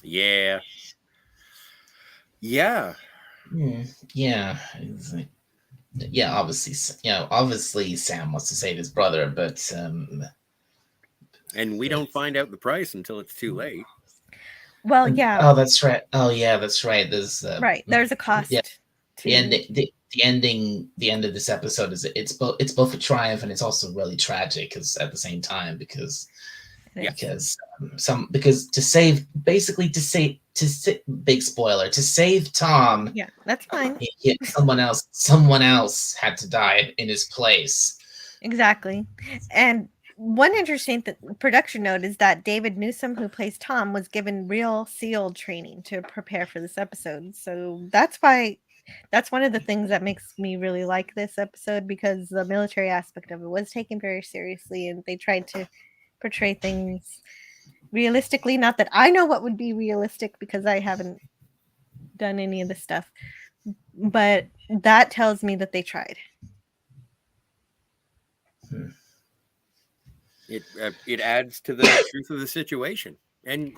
Yeah. Obviously Sam wants to save his brother, but and we don't find out the price until it's too late. Well, yeah. Oh, that's right. Oh, yeah, that's right. There's there's a cost. Yeah. The end of this episode is it's both a triumph and it's also really tragic because at the same time because to save big spoiler, to save Tom. Yeah, that's fine. Someone else had to die in his place. Exactly. And one interesting production note is that David Newsom, who plays Tom, was given real SEAL training to prepare for this episode. So that's one of the things that makes me really like this episode, because the military aspect of it was taken very seriously and they tried to portray things realistically. Not that I know what would be realistic because I haven't done any of this stuff, but that tells me that they tried. It adds to the truth of the situation, and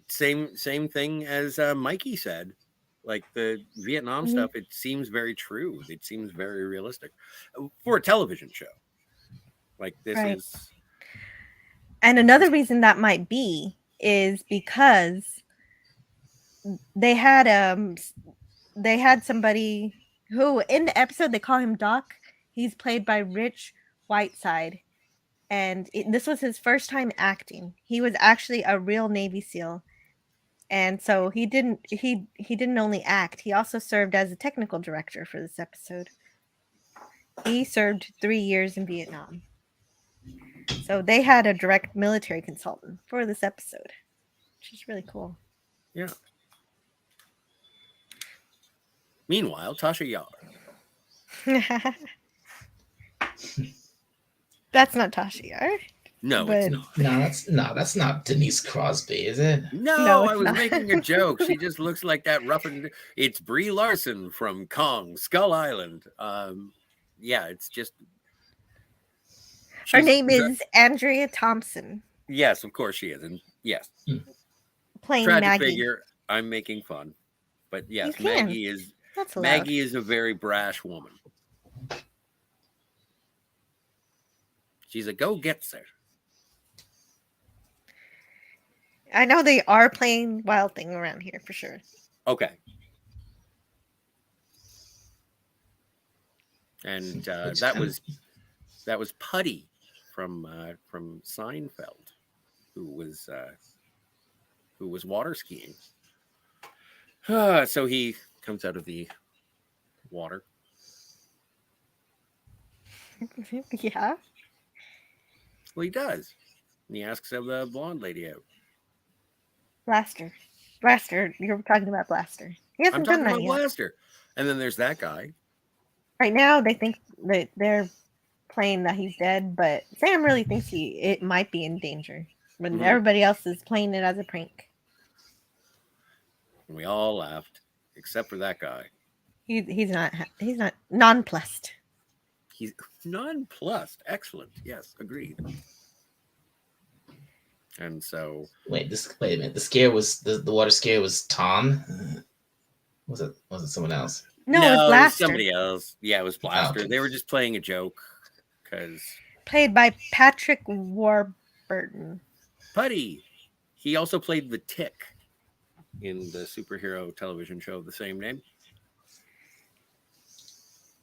same thing as Mikey said. Like the Vietnam stuff, it seems very true. It seems very realistic for a television show. Like this is. And another reason that might be is because they had somebody who in the episode they call him Doc. He's played by Rich Whiteside, and this was his first time acting. He was actually a real Navy SEAL, and so he didn't only act. He also served as a technical director for this episode. He served 3 years in Vietnam. So they had a direct military consultant for this episode, which is really cool. Yeah. Meanwhile, Tasha Yar. That's not Tasha Yar. No, it's not. No, that's not Denise Crosby, is it? No, it's I was not. making a joke. She just looks like that roughened. It's Brie Larson from Kong Skull Island. Yeah, it's just. Her name is Andrea Thompson. Yes, of course she is, and yes, playing tragic Maggie. figure. I'm making fun, but yes, You can. Maggie is. That's allowed. Maggie is a very brash woman. She's a go-getter. I know they are playing Wild Thing around here for sure. Okay. And that was Putty from Seinfeld, who was water skiing. So he comes out of the water. Yeah. Well, he does. And he asks of the blonde lady out. Blaster, you're talking about Blaster. He I'm hasn't talking done that about yet. Blaster. And then there's that guy. Right now, they think that they're playing that he's dead, but Sam really thinks it might be in danger. When everybody else is playing it as a prank. And we all laughed, except for that guy. He's not nonplussed. He's nonplussed. Excellent. Yes, agreed. And so wait a minute. The scare was the water scare was Tom. Was it someone else? No, it was Blaster. Somebody else. Yeah, it was Blaster. Oh, okay. They were just playing a joke because played by Patrick Warburton. Putty. He also played the Tick in the superhero television show of the same name.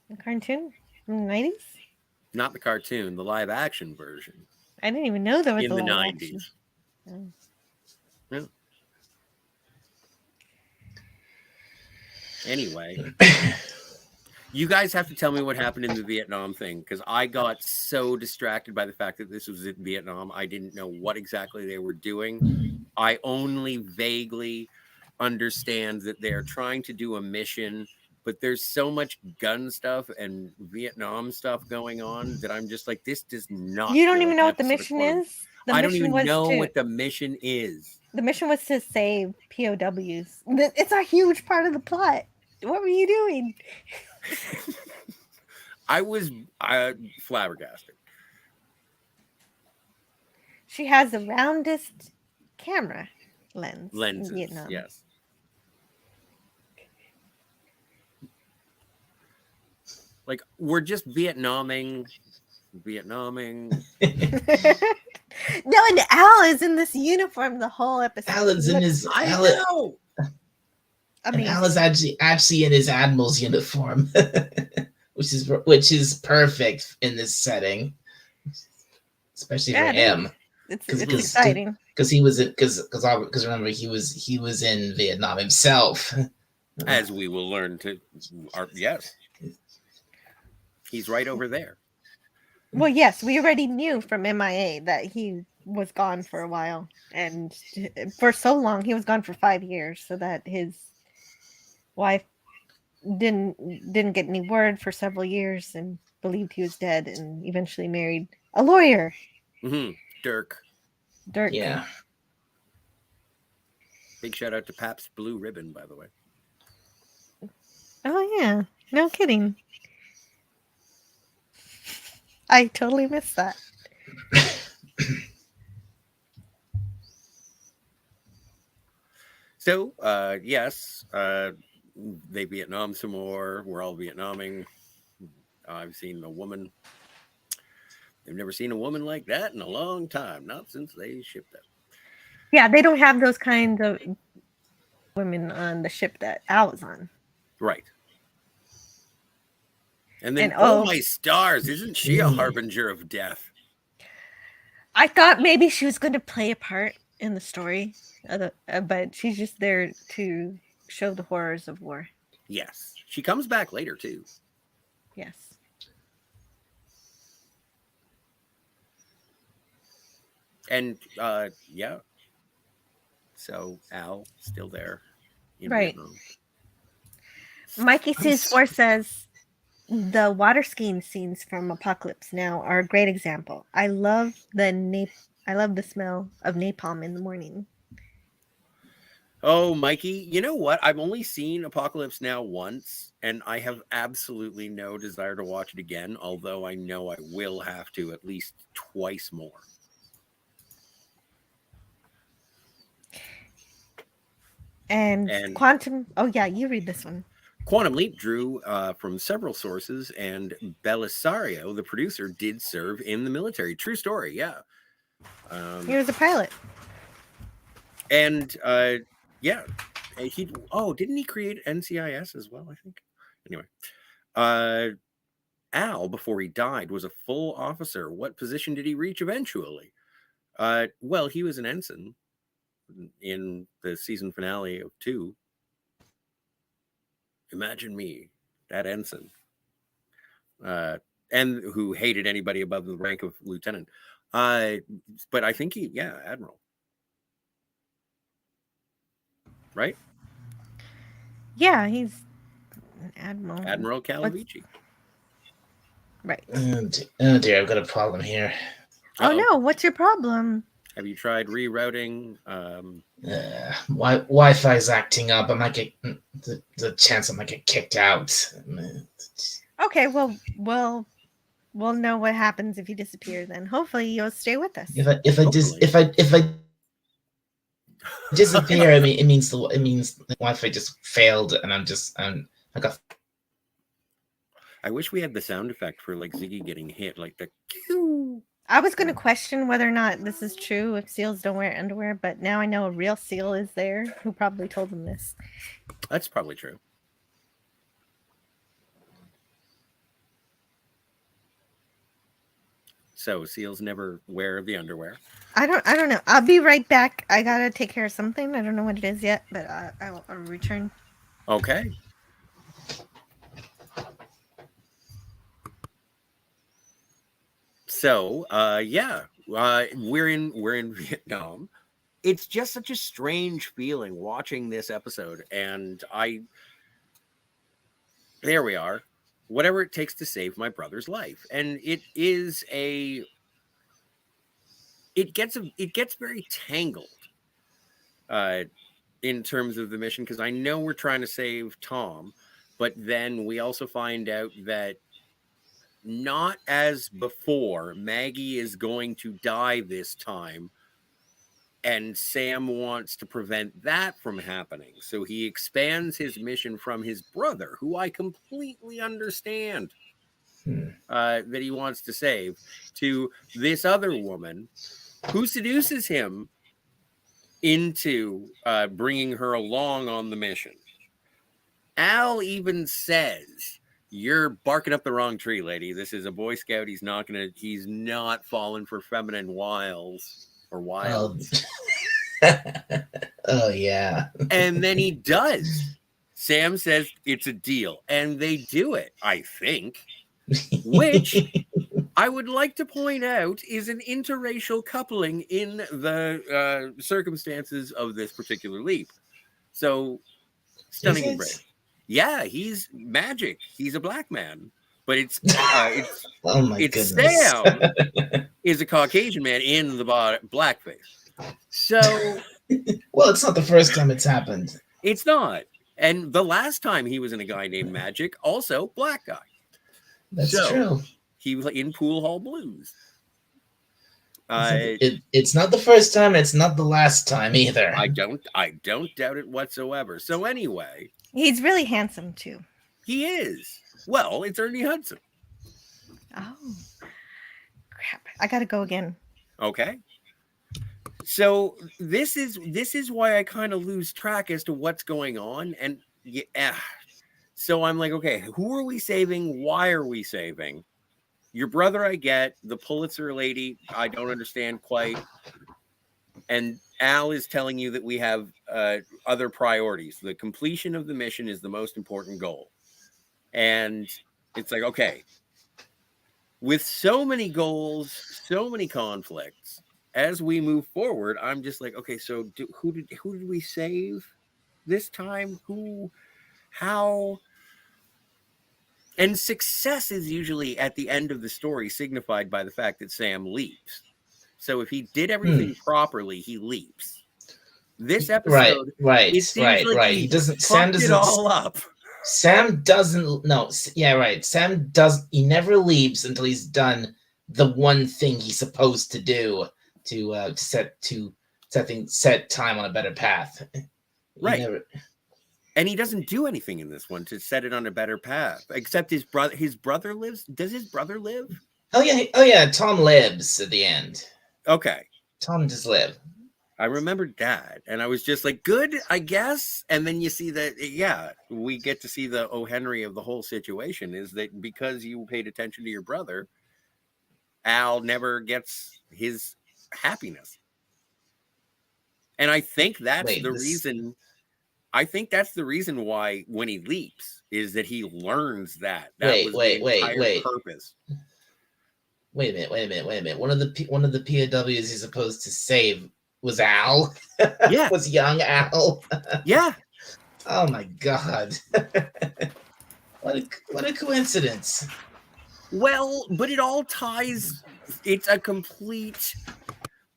The cartoon in the 90s? Not the cartoon, the live action version. I didn't even know there was in a the live 90s. action. Oh. Yeah. Anyway, you guys have to tell me what happened in the Vietnam thing, because I got so distracted by the fact that this was in Vietnam. I didn't know what exactly they were doing. I only vaguely understand that they're trying to do a mission, but there's so much gun stuff and Vietnam stuff going on that I'm just like, this does not. You don't even know what the mission is? I don't even know what the mission is. The mission was to save POWs. It's a huge part of the plot. What were you doing? I was flabbergasted. She has the roundest camera lenses in Vietnam. Yes. Like, we're just Vietnaming. No, and Al is in this uniform the whole episode. Alan's in his. I know. And Al is actually in his admiral's uniform, which is perfect in this setting, especially for him. It's exciting because remember he was in Vietnam himself, as we will learn to. Yes, he's right over there. Well, yes, we already knew from MIA that he was gone for a while, and for so long he was gone for 5 years, so that his wife didn't get any word for several years and believed he was dead, and eventually married a lawyer. Mm-hmm. Dirk. Yeah. Big shout out to Pabst Blue Ribbon, by the way. Oh yeah, no kidding. I totally missed that. So, yes, they Vietnam some more. We're all Vietnaming. I've seen a woman. They've never seen a woman like that in a long time. Not since they shipped them. Yeah, they don't have those kinds of women on the ship that Al was on. Right. And then, And, oh oh, my stars, isn't she a harbinger of death? I thought maybe she was going to play a part in the story, but she's just there to show the horrors of war. Yes. She comes back later, too. Yes. And, yeah. So, Al, still there in Right. Vietnam. Mikey Seas4 says, the water skiing scenes from Apocalypse Now are a great example. I love the smell of napalm in the morning. Oh, Mikey, you know what? I've only seen Apocalypse Now once, and I have absolutely no desire to watch it again, although I know I will have to at least twice more. And Quantum... Oh, yeah, you read this one. Quantum Leap drew from several sources, and Belisario, the producer, did serve in the military. True story, yeah. He was a pilot. And, yeah. Didn't he create NCIS as well, I think? Anyway. Al, before he died, was a full officer. What position did he reach eventually? Well, he was an ensign in the season finale of 2. Imagine me, that ensign, and who hated anybody above the rank of lieutenant. But I think admiral, right? Yeah, he's an admiral. Admiral Calavicci. Right. Oh dear, I've got a problem here. Oh no, what's your problem? Have you tried rerouting? Wi-Fi's acting up. I might get the chance I might get kicked out. Okay, well, we'll know what happens if you disappear. Then hopefully you'll stay with us. If I disappear, it means the Wi-Fi just failed, and I got. I wish we had the sound effect for like Ziggy getting hit, like the cue. I was going to question whether or not this is true if seals don't wear underwear, but now I know a real seal is there who probably told them this. That's probably true. So seals never wear the underwear. I don't know. I'll be right back. I gotta take care of something. I don't know what it is yet, but I'll return. Okay. So, we're in Vietnam. It's just such a strange feeling watching this episode, and there we are. Whatever it takes to save my brother's life, and it gets very tangled in terms of the mission, because I know we're trying to save Tom, but then we also find out that not as before, Maggie is going to die this time, and Sam wants to prevent that from happening. So he expands his mission from his brother, who I completely understand that he wants to save, to this other woman who seduces him into bringing her along on the mission. Al even says, "You're barking up the wrong tree, lady. This is a Boy Scout. He's not falling for feminine wiles or wilds." Oh yeah. And then he does. Sam says it's a deal, and they do it, I think, which I would like to point out is an interracial coupling in the circumstances of this particular leap. So, stunning and brave. Yeah, he's magic. He's a black man, but it's oh my goodness. Sam is a Caucasian man in the blackface. So, well, it's not the first time it's happened. It's not. And the last time he was in A Guy Named Magic, also black guy. That's true. He was in Pool Hall Blues. It's not the first time. It's not the last time either. I don't doubt it whatsoever. So anyway, he's really handsome too. He is. Well, it's Ernie Hudson. Oh, crap! I gotta go again. Okay. So this is why I kind of lose track as to what's going on, and So I'm like, okay, who are we saving? Why are we saving? Your brother, I get. The Pulitzer lady, I don't understand quite. And Al is telling you that we have other priorities. The completion of the mission is the most important goal. And it's like, okay, with so many goals, so many conflicts, as we move forward, I'm just like, okay, so who did we save this time? Who, how? And success is usually at the end of the story signified by the fact that Sam leaps. So if he did everything properly, he leaps. This episode, it seems like right. he He doesn't. Sam fucked it doesn't. all up. Sam doesn't. No. Yeah, right. Sam does. He never leaves until he's done the one thing he's supposed to do to set time on a better path. Right. Never... And he doesn't do anything in this one to set it on a better path, except his brother. His brother lives. Does his brother live? Oh yeah. Tom lives at the end. Okay. Tom does live. I remembered that, and I was just like, good, I guess. And then you see that, yeah, we get to see the O. Henry of the whole situation is that because you paid attention to your brother, Al never gets his happiness. And I think that's reason. I think that's the reason why when he leaps is that he learns that. That was the entire purpose. Wait a minute. One of the POWs he's supposed to save was Al. Yeah. Was young Al. Yeah. Oh my God. What a coincidence. Well, but it all ties. It's a complete,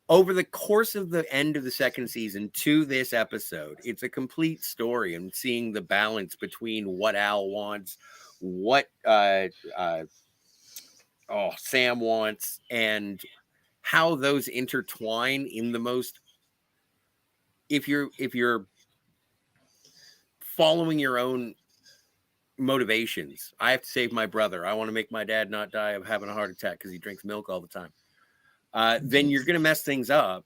over the course of the end of the second season to this episode, it's a complete story and seeing the balance between what Al wants, what Sam wants, and how those intertwine in the most, if you're following your own motivations. I have to save my brother. I want to make my dad not die of having a heart attack because he drinks milk all the time. Then you're going to mess things up.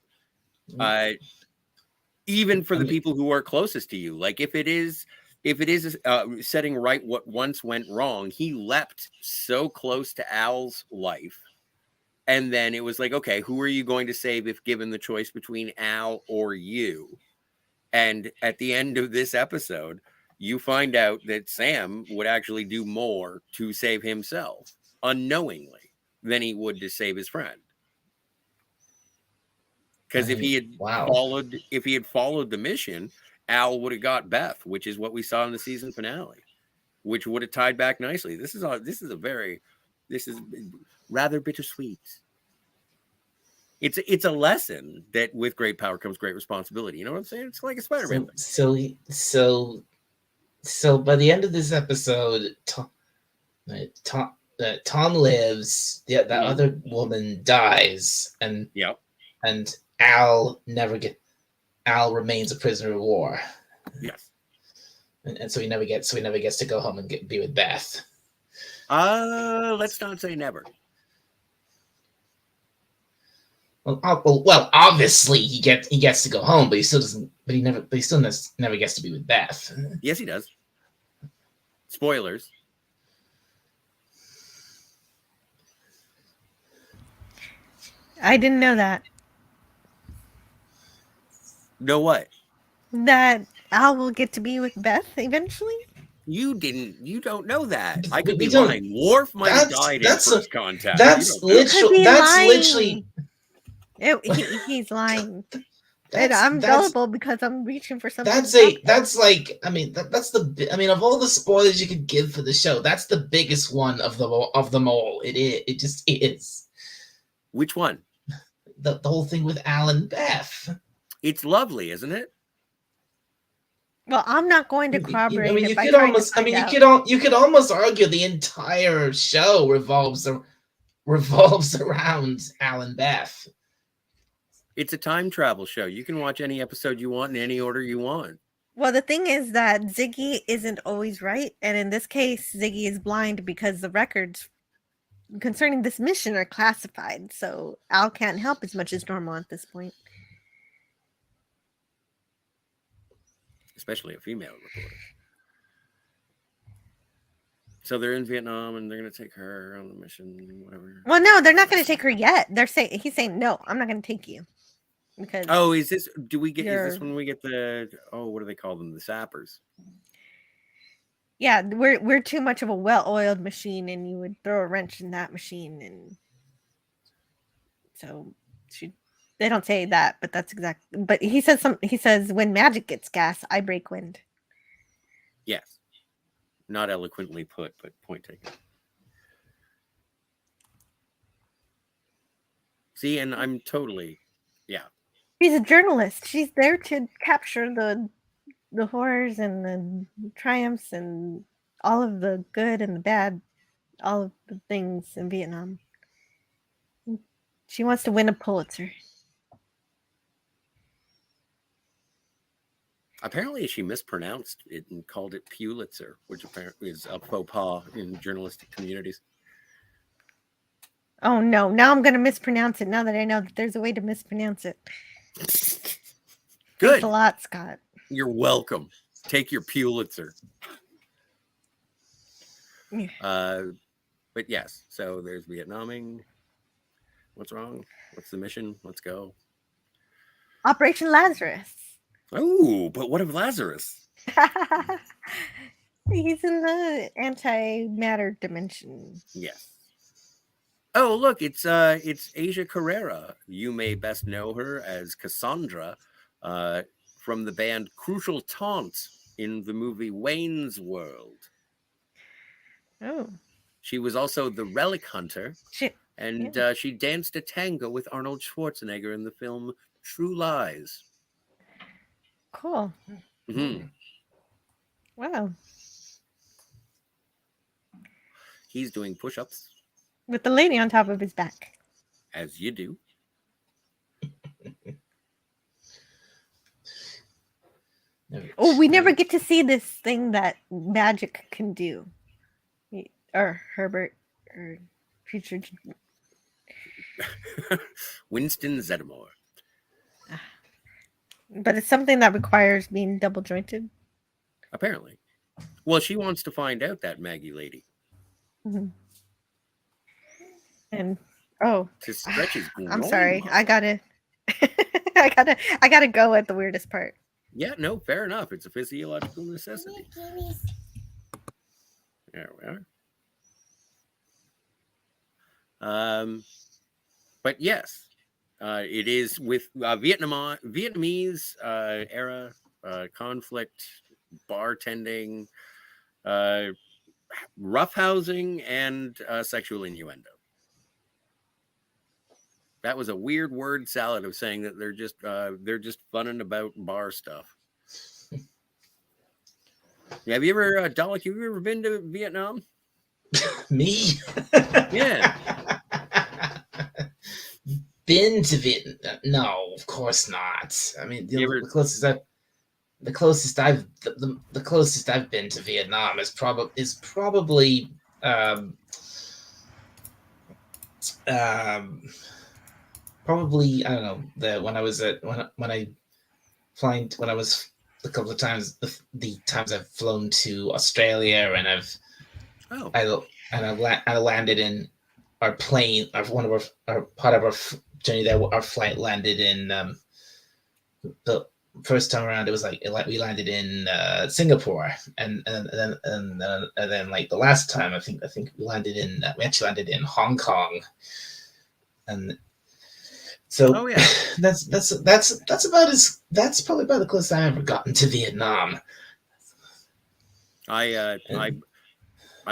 Even for the people who are closest to you. Like if it is setting right what once went wrong, he leapt so close to Al's life. And then it was like, okay, who are you going to save if given the choice between Al or you? And at the end of this episode, you find out that Sam would actually do more to save himself unknowingly than he would to save his friend. Because if he had followed the mission, Al would have got Beth, which is what we saw in the season finale, which would have tied back nicely. This is rather bittersweet. It's a lesson that with great power comes great responsibility. You know what I'm saying? It's like a Spider-Man thing. So by the end of this episode, Tom lives. The other woman dies, and Al remains a prisoner of war. Yes, and so he never gets to go home and be with Beth. Let's not say never. Well, obviously he gets to go home, but he still doesn't. But he still never gets to be with Beth. Yes, he does. Spoilers. I didn't know that. Know what? That Al will get to be with Beth eventually? You don't know that. I could be lying. Worf might have died in First Contact. That's literally. He's lying. I'm gullible because I'm reaching for something. That's of all the spoilers you could give for the show, that's the biggest one of them all. It just is. Which one? The whole thing with Al and Beth. It's lovely, isn't it? Well, I'm not going to corroborate. You could almost argue the entire show revolves around Al and Beth. It's a time travel show. You can watch any episode you want in any order you want. Well, the thing is that Ziggy isn't always right. And in this case, Ziggy is blind because the records concerning this mission are classified. So Al can't help as much as normal at this point. Especially a female reporter. So they're in Vietnam and they're going to take her on the mission, whatever. Well, no, they're not going to take her yet. He's saying, no, I'm not going to take you. Because is this when we get the, what do they call them? The sappers. Yeah, we're too much of a well-oiled machine, and you would throw a wrench in that machine, and so they don't say that, but that's exactly. But he says when magic gets gas, I break wind. Yes, not eloquently put, but point taken. See, and I'm totally, yeah. She's a journalist. She's there to capture the horrors and the triumphs and all of the good and the bad, all of the things in Vietnam. She wants to win a Pulitzer. Apparently, she mispronounced it and called it Pulitzer, which apparently is a faux pas in journalistic communities. Oh no! Now I'm going to mispronounce it. Now that I know that there's a way to mispronounce it. Good. Thanks a lot, Scott. You're welcome. Take your Pulitzer. Yeah. But yes, so there's Vietnaming. What's wrong? What's the mission? Let's go. Operation Lazarus. Oh, but what of Lazarus? He's in the antimatter dimension. Yes. Oh, look, it's Asia Carrera. You may best know her as Cassandra from the band Crucial Taunt in the movie Wayne's World. Oh. She was also the Relic Hunter, and she danced a tango with Arnold Schwarzenegger in the film True Lies. Cool. Mm-hmm. Wow. He's doing push-ups. With the lady on top of his back. As you do. Oh, we never get to see this thing that magic can do. Or Herbert, or future Winston Zeddemore. But it's something that requires being double jointed. Apparently. Well, she wants to find out, that Maggie lady. Mm-hmm. And to stretch his I'm sorry. Muscle. I gotta go at the weirdest part. Yeah, no, fair enough. It's a physiological necessity. There we are. But yes, it is with Vietnamese era conflict, bartending, roughhousing, and sexual innuendo. That was a weird word salad of saying that they're just funning about bar stuff. Yeah, have you ever, Dalek? Have you ever been to Vietnam? Me? Yeah. Been to Vietnam? No, of course not. I mean, the closest I've been to Vietnam is probably probably, I don't know, when I was a couple of times, the times I've flown to Australia, and I landed in our plane, one of our part of our journey there. Our flight landed in the first time around. It was like we landed in Singapore, and then like the last time, I think we actually landed in Hong Kong, and so that's probably about the closest I ever gotten to Vietnam. I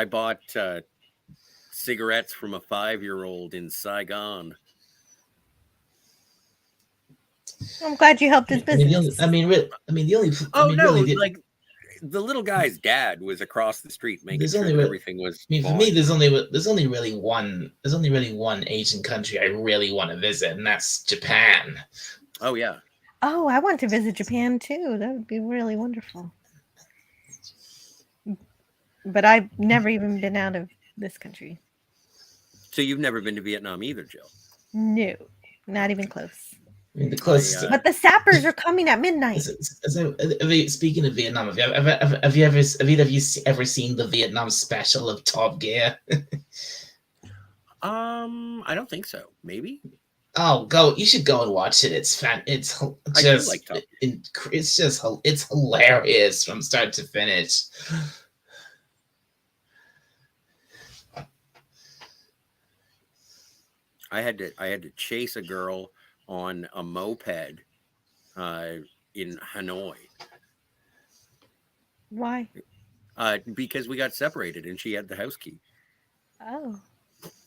bought cigarettes from a 5-year-old in Saigon. I'm glad you helped his business. The little guy's dad was across the street making sure everything was. For me, there's only really one Asian country I really want to visit, and that's Japan. Oh yeah. Oh, I want to visit Japan too. That would be really wonderful. But I've never even been out of this country. So you've never been to Vietnam either, Jill? No, not even close. I mean, the closest. But the sappers are coming at midnight. Speaking of Vietnam, have you ever seen the Vietnam special of Top Gear? I don't think so. Maybe. Oh, go! You should go and watch it. It's It's I do like Top Gear. It's hilarious from start to finish. I had to chase a girl on a moped in Hanoi. Why? Because we got separated and she had the house key. Oh.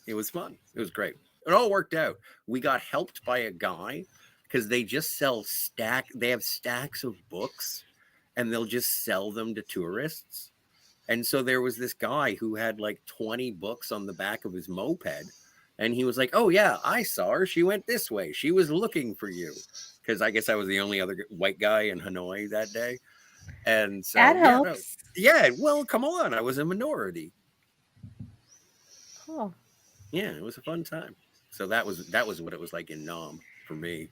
It was fun. It was great. It all worked out. We got helped by a guy because they just sell they have stacks of books and they'll just sell them to tourists. And so there was this guy who had like 20 books on the back of his moped. And he was like, oh, yeah, I saw her. She went this way. She was looking for you. Because I guess I was the only other white guy in Hanoi that day. And so, that helps. Yeah, well, come on. I was a minority. Cool. Yeah, it was a fun time. So that was what it was like in Nam for me.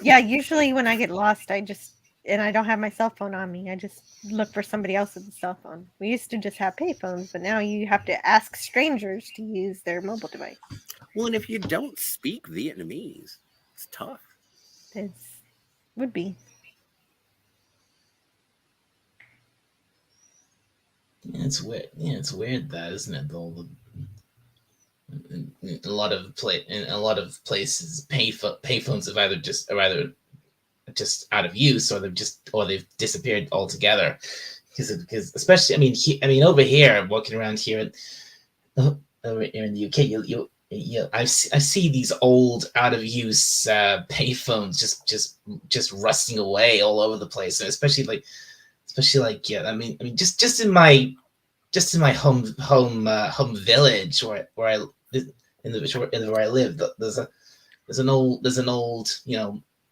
Yeah, usually when I get lost, and I don't have my cell phone on me, I just look for somebody else's cell phone. We used to just have payphones, but now you have to ask strangers to use their mobile device. Well, and if you don't speak Vietnamese, it's tough. It would be. Yeah, it's weird. Yeah, it's weird that, isn't it? In a lot of places, payphones are either just out of use, or they've disappeared altogether. Because especially, I mean, over here, walking around here, over here in the UK, I see these old, out of use payphones just rusting away all over the place, and especially like yeah, I mean, just in my home village where I where I live, there's an old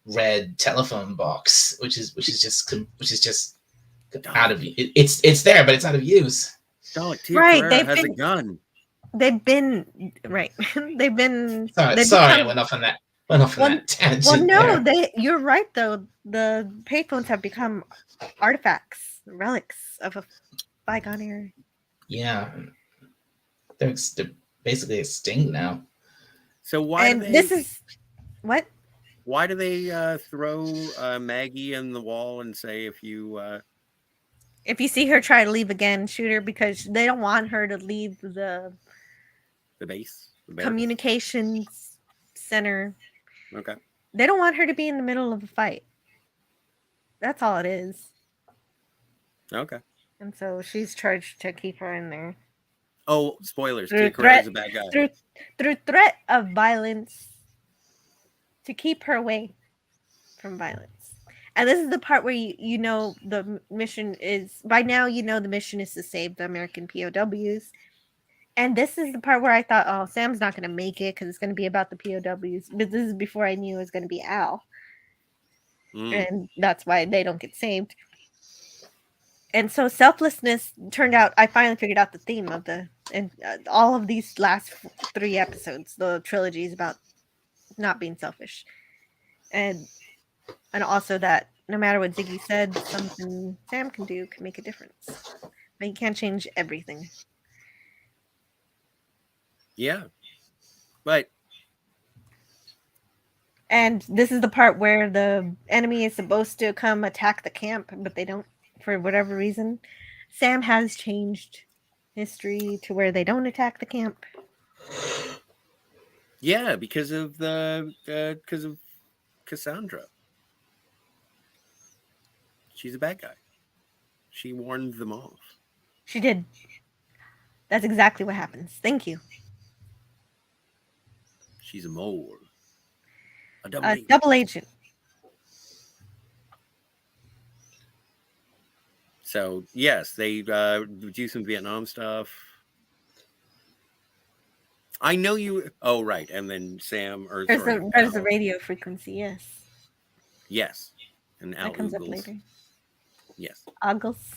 red telephone box which is just out of it's there, but it's out of use. Right, has a gun. They've been right. They've been. Sorry, I went off on that tangent. Well, no, you're right though. The payphones have become artifacts, relics of a bygone era. Yeah, they're basically extinct now. So why? And this is what? Why do they throw Maggie in the wall and say if you see her try to leave again, shoot her, because they don't want her to leave the base, communications center. Okay. They don't want her to be in the middle of a fight. That's all it is. Okay. And so she's charged to keep her in there. Oh, spoilers! Tia Carrere is a bad guy. Through threat of violence, to keep her away from violence. And this is the part where you know the mission is, by now you know the mission is to save the American POWs. And this is the part where I thought, oh, Sam's not going to make it because it's going to be about the POWs. But this is before I knew it was going to be Al. And that's why they don't get saved. And so selflessness turned out, I finally figured out the theme of all of these last 3 episodes. The trilogy is about not being selfish. And also that no matter what Ziggy said, something Sam can do can make a difference. But you can't change everything. Yeah. But. And this is the part where the enemy is supposed to come attack the camp, but they don't, for whatever reason. Sam has changed history to where they don't attack the camp. Yeah, because of Cassandra. She's a bad guy. She warned them off. She did. That's exactly what happens. Thank you. She's a mole. A double agent. So, yes, they do some Vietnam stuff. I know you. Oh, right. And then Sam. There's a radio frequency, yes. Yes. And Al that comes Oogles. Up later. Yes. Oogles.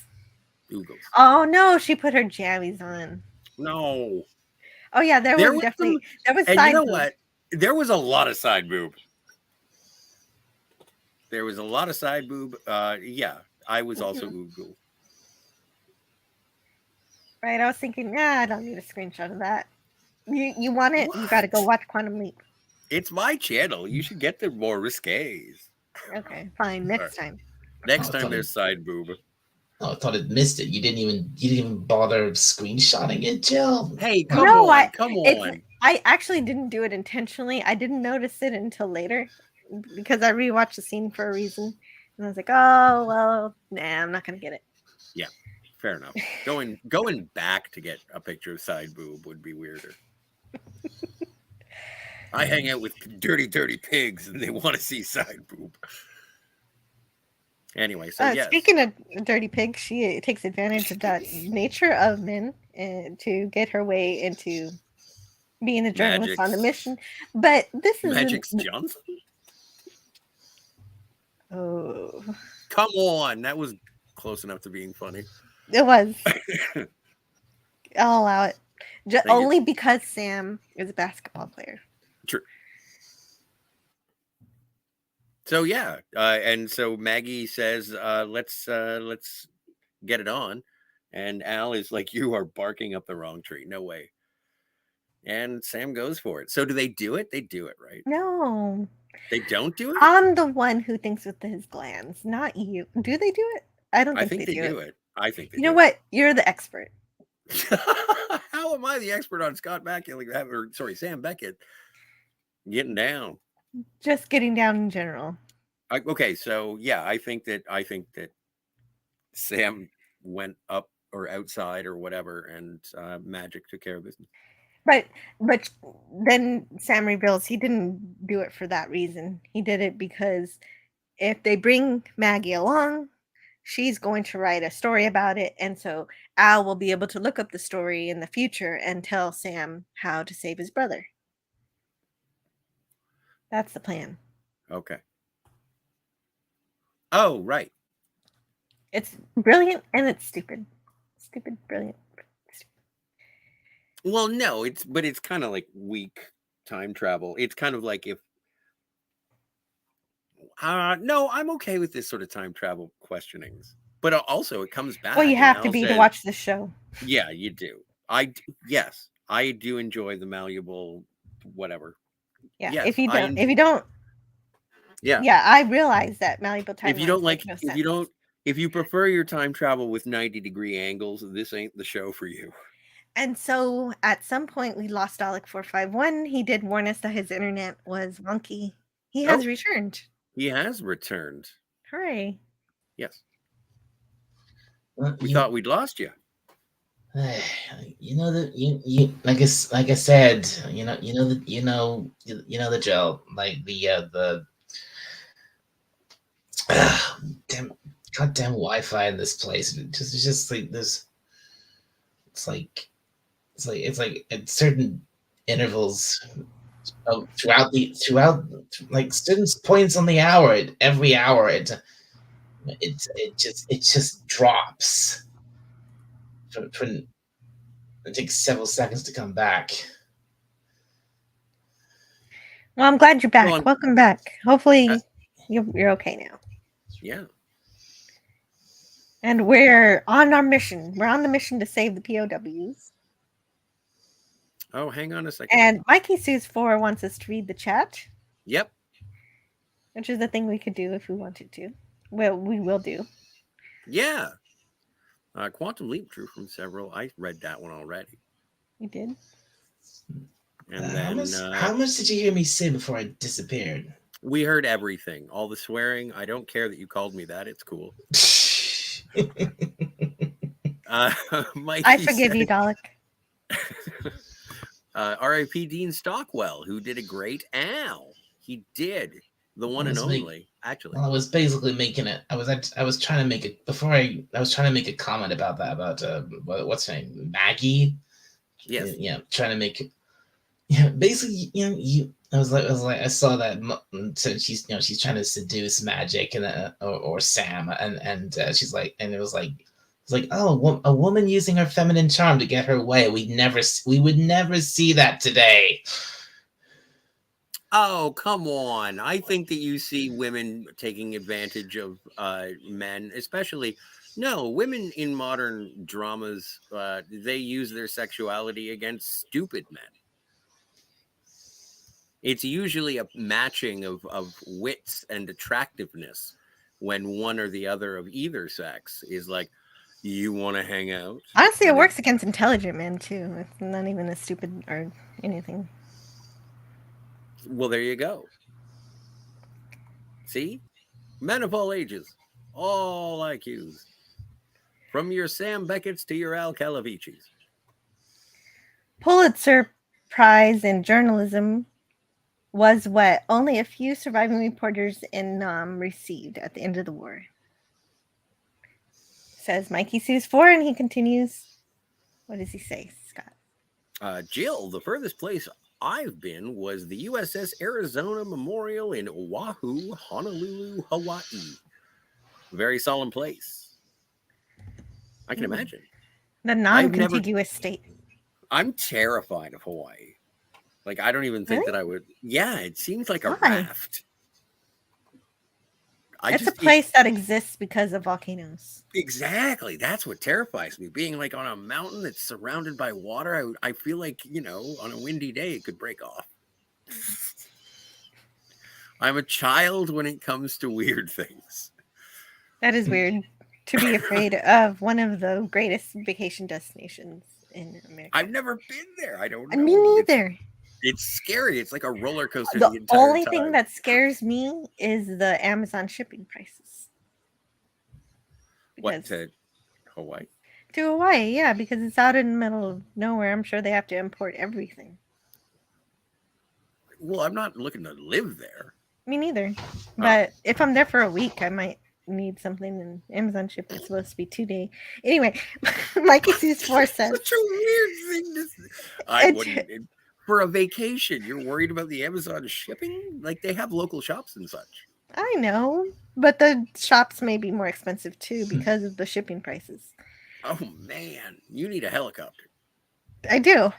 Oogles. Oh, no. She put her jammies on. No. Oh, yeah. There was definitely. There was side you know what? There was a lot of side boob. There was a lot of side boob. Yeah, I was also Google. Right, I was thinking, I don't need a screenshot of that. You want it? You got to go watch Quantum Leap. It's my channel. You should get the more risques. Okay, fine. Next time. Next time there's side boob. Oh, I thought it missed it. You didn't even bother screenshotting it, Jill. Hey, come on. I actually didn't do it intentionally. I didn't notice it until later because I rewatched the scene for a reason. And I was like, oh, well, nah, I'm not going to get it. Yeah, fair enough. Going back to get a picture of side boob would be weirder. I hang out with dirty pigs and they want to see side boob. Anyway, so yes. Speaking of dirty pig, she takes advantage of that nature of men to get her way into being a journalist on a mission. But this is Magic's Johnson. Oh, come on! That was close enough to being funny. It was. I'll allow it. Only because Sam is a basketball player. True. So yeah, and so Maggie says, "Let's get it on," and Al is like, "You are barking up the wrong tree. No way." And Sam goes for it. So do they do it? They do it, right? No, they don't do it. I'm the one who thinks with his glands, not you. Do they do it? I don't think they do it. I think they do. You know what? You're the expert. How am I the expert on Scott Bakula? Or sorry, Sam Becket getting down? Just getting down in general. Okay, so yeah, I think that Sam went up or outside or whatever, and Magic took care of business. But then Sam reveals he didn't do it for that reason. He did it because if they bring Maggie along, she's going to write a story about it, and so Al will be able to look up the story in the future and tell Sam how to save his brother. That's the plan. Okay. Oh, right. It's brilliant and it's stupid. Stupid, brilliant. Stupid. Well, no, it's kind of like weak time travel. It's kind of like if no, I'm okay with this sort of time travel questionings. But also it comes back. Well, you have to be to watch this show. Yeah, you do. Yes, I do enjoy the malleable whatever. Yeah, yes, if you don't yeah, I realize that malleable time. If you don't like, if you prefer your time travel with 90-degree angles, this ain't the show for you. And so at some point we lost Alec 451. He did warn us that his internet was wonky. He has returned. He has returned. Hooray! Yes. We thought we'd lost you. You know that you like I said, you know the gel, like the goddamn Wi-Fi in this place. It's just like this. It's like at certain intervals throughout like certain points on the hour, every hour it just drops. It takes several seconds to come back. Well, I'm glad you're back. Welcome back. Hopefully you're okay now. Yeah. And we're on our mission. We're on the mission to save the POWs. Oh, hang on a second. And Mikey Sue's 4 wants us to read the chat. Yep. Which is the thing we could do if we wanted to. Well, we will do. Yeah. Quantum Leap drew from several. I read that one already. You did? And then how much did you hear me say before I disappeared? We heard everything. All the swearing. I don't care that you called me that. It's cool. I forgive you, Dalek. R.I.P. Dean Stockwell, who did a great Al. He did. The one and only, actually. Well, I was basically making it. I was trying to make it before I was trying to make a comment about that, about what's her name, Maggie. Yes. Yeah, trying to make it. Yeah, basically, I was like, I saw that. So she's trying to seduce Magic and or Sam, and she's like, and it was like, oh, a woman using her feminine charm to get her way. We would never see that today. Oh, come on. I think that you see women taking advantage of men, especially. No, women in modern dramas, they use their sexuality against stupid men. It's usually a matching of wits and attractiveness when one or the other of either sex is like, you want to hang out? Honestly, it And works against intelligent men too. It's not even a stupid or anything. well, there you go. See? Men of all ages, all IQs. From your Sam Becketts to your Al Calaviccis. Pulitzer Prize in journalism was what only a few surviving reporters in Nam received at the end of the war. Says Mikey sees 4, and he continues. What does he say, Scott? Jill, the furthest place I've been was the USS Arizona Memorial in Oahu, Honolulu, Hawaii. Very solemn place. I can imagine. The non-contiguous state. I'm terrified of Hawaii. Like, I don't even think that I would. Yeah, it seems like a Why? raft. It's a place that exists because of volcanoes. Exactly. That's what terrifies me. Being like on a mountain that's surrounded by water, I feel like, on a windy day, it could break off. I'm a child when it comes to weird things. That is weird to be afraid of one of the greatest vacation destinations in America. I've never been there. I don't know. Me neither. It's scary. It's like a roller coaster. The only thing that scares me is the Amazon shipping prices. What, to Hawaii? To Hawaii, yeah, because it's out in the middle of nowhere. I'm sure they have to import everything. Well, I'm not looking to live there. Me neither. But if I'm there for a week, I might need something, and Amazon shipping is supposed to be 2 days. Anyway, Mikey sees 4 says. Such a weird thing to say. I wouldn't. For a vacation, you're worried about the Amazon shipping? Like, they have local shops and such. I know, but the shops may be more expensive too because of the shipping prices. Oh, man. You need a helicopter. I do.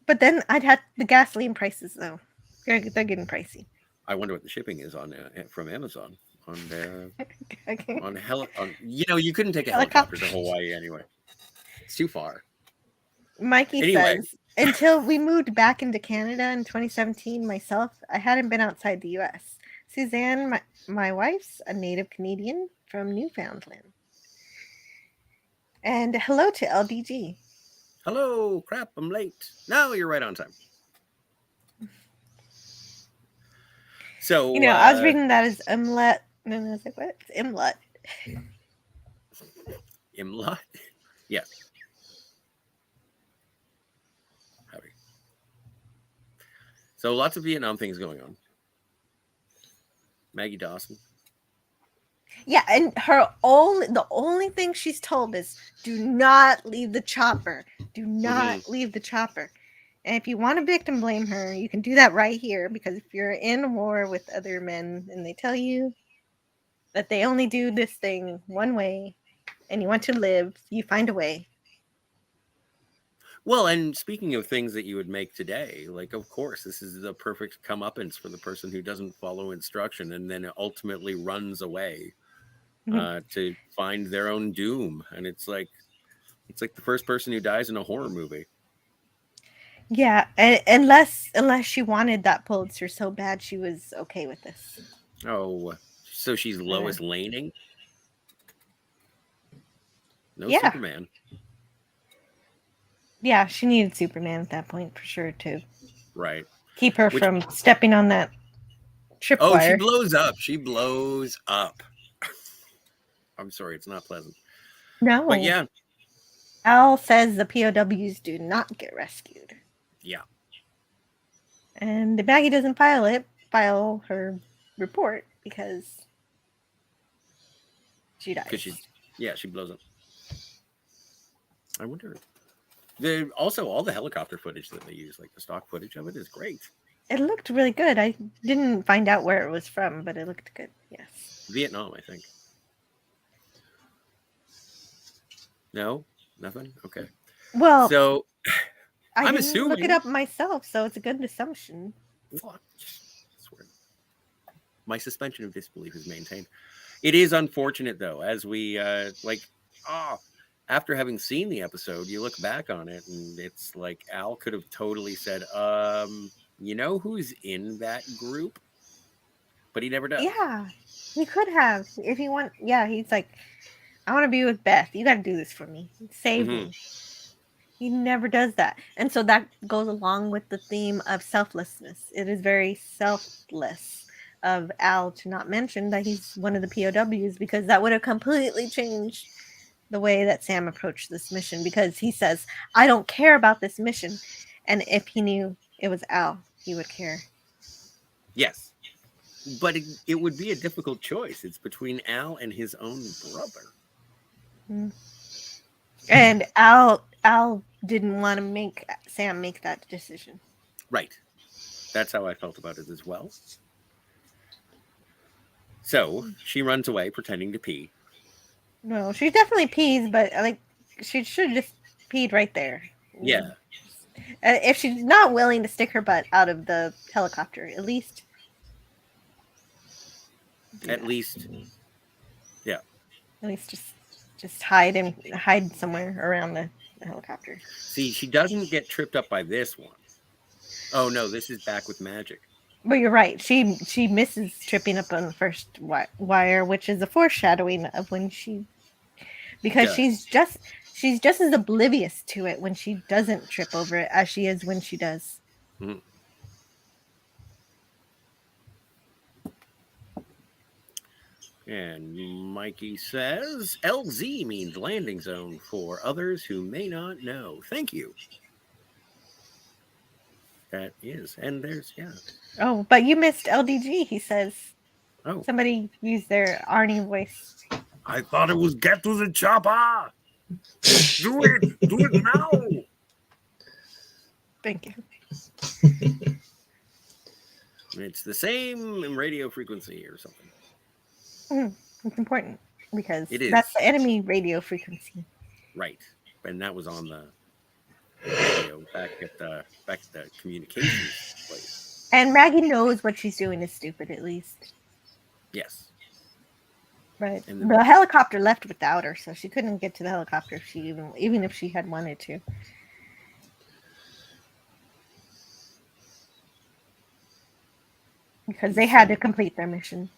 But then I'd have the gasoline prices, though. They're getting pricey. I wonder what the shipping is on from Amazon. Okay. You couldn't take a helicopter to Hawaii anyway. It's too far. Mikey says, until we moved back into Canada in 2017 myself, I hadn't been outside the U.S. Suzanne, my wife's a native Canadian from Newfoundland. And hello to LDG. Hello, crap, I'm late. No, you're right on time. So, I was reading that as Imlet. And I was like, what? It's Imlet. Imlet? Yeah. Howdy. So lots of Vietnam things going on. Maggie Dawson. Yeah, and the only thing she's told is do not leave the chopper. Do not leave the chopper. And if you want to victim blame her, you can do that right here, because if you're in a war with other men and they tell you that they only do this thing one way and you want to live, you find a way. Well, and speaking of things that you would make today, like, of course, this is the perfect comeuppance for the person who doesn't follow instruction and then ultimately runs away to find their own doom. And it's like the first person who dies in a horror movie. Yeah, unless she wanted that Pulitzer so bad, she was okay with this. Oh, so she's Lois Laning? No yeah. Superman. Yeah, she needed Superman at that point for sure to keep her from stepping on that tripwire. Oh, she blows up. She blows up. I'm sorry, it's not pleasant. No. But yeah. Al says the POWs do not get rescued. Yeah. And Maggie doesn't file her report because she dies. She blows up. I wonder. Also, all the helicopter footage that they use, like the stock footage of it, is great. It looked really good. I didn't find out where it was from, but it looked good. Yes. Vietnam, I think. No? Nothing? Okay. Well, so I'm assuming. Look it up myself, so it's a good assumption. Fuck. I swear. My suspension of disbelief is maintained. It is unfortunate, though, as we after having seen the episode, you look back on it, and it's like Al could have totally said, you know who's in that group? But he never does. Yeah, he could have if he want. Yeah, he's like, I want to be with Beth. You got to do this for me. Save me. He never does that. And so that goes along with the theme of selflessness. It is very selfless of Al to not mention that he's one of the POWs, because that would have completely changed the way that Sam approached this mission, because he says, I don't care about this mission. And if he knew it was Al, he would care. Yes. But it would be a difficult choice. It's between Al and his own brother. And Al didn't want to make Sam make that decision. Right. That's how I felt about it as well. So she runs away pretending to pee. No, she definitely pees, but like she should have just peed right there. Yeah. If she's not willing to stick her butt out of the helicopter, at least. At least just hide somewhere around the helicopter. See, she doesn't get tripped up by this one. Oh no, this is back with magic. But you're right. She misses tripping up on the first wire, which is a foreshadowing of when because she's just as oblivious to it when she doesn't trip over it as she is when she does. Mm-hmm. And Mikey says, LZ means landing zone for others who may not know. Thank you. That is. And there's, Oh, but you missed LDG, he says. Oh. Somebody used their Arnie voice. I thought it was get to the chopper. Do it. Do it now. Thank you. It's the same radio frequency or something. It's important because it is. That's the enemy radio frequency. Right. And that was on the radio back at the communications place. And Maggie knows what she's doing is stupid, at least. Yes. Right. The helicopter left without her, so she couldn't get to the helicopter if she even if she had wanted to. Because they had to complete their mission.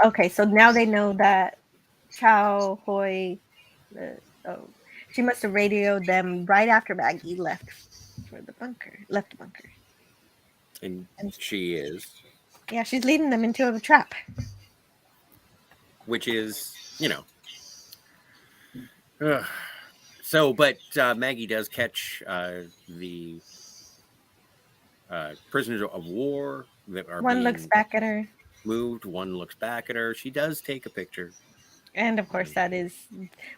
Okay, so now they know that Chow Hoi. She must have radioed them right after Maggie left the bunker. And she is. Yeah, she's leading them into a trap. Which is, but Maggie does catch the prisoners of war that are one looks back at her. Moved. One looks back at her. She does take a picture. And of course,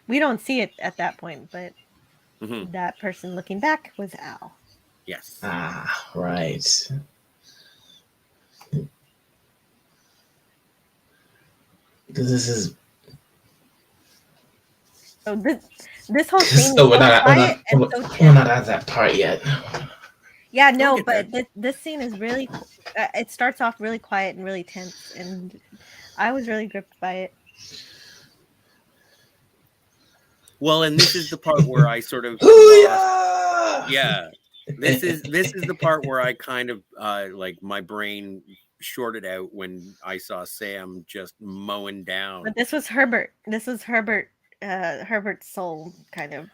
we don't see it at that point, but that person looking back was Al. Yes. Ah, right. Because this is. So this whole thing. So we're not at that part yet. Yeah, no, but this scene is really. It starts off really quiet and really tense, and I was really gripped by it. Well, and this is the part where I sort of. Yeah. This is the part where I kind of my brain shorted out when I saw Sam just mowing down. But this was Herbert. Herbert's soul kind of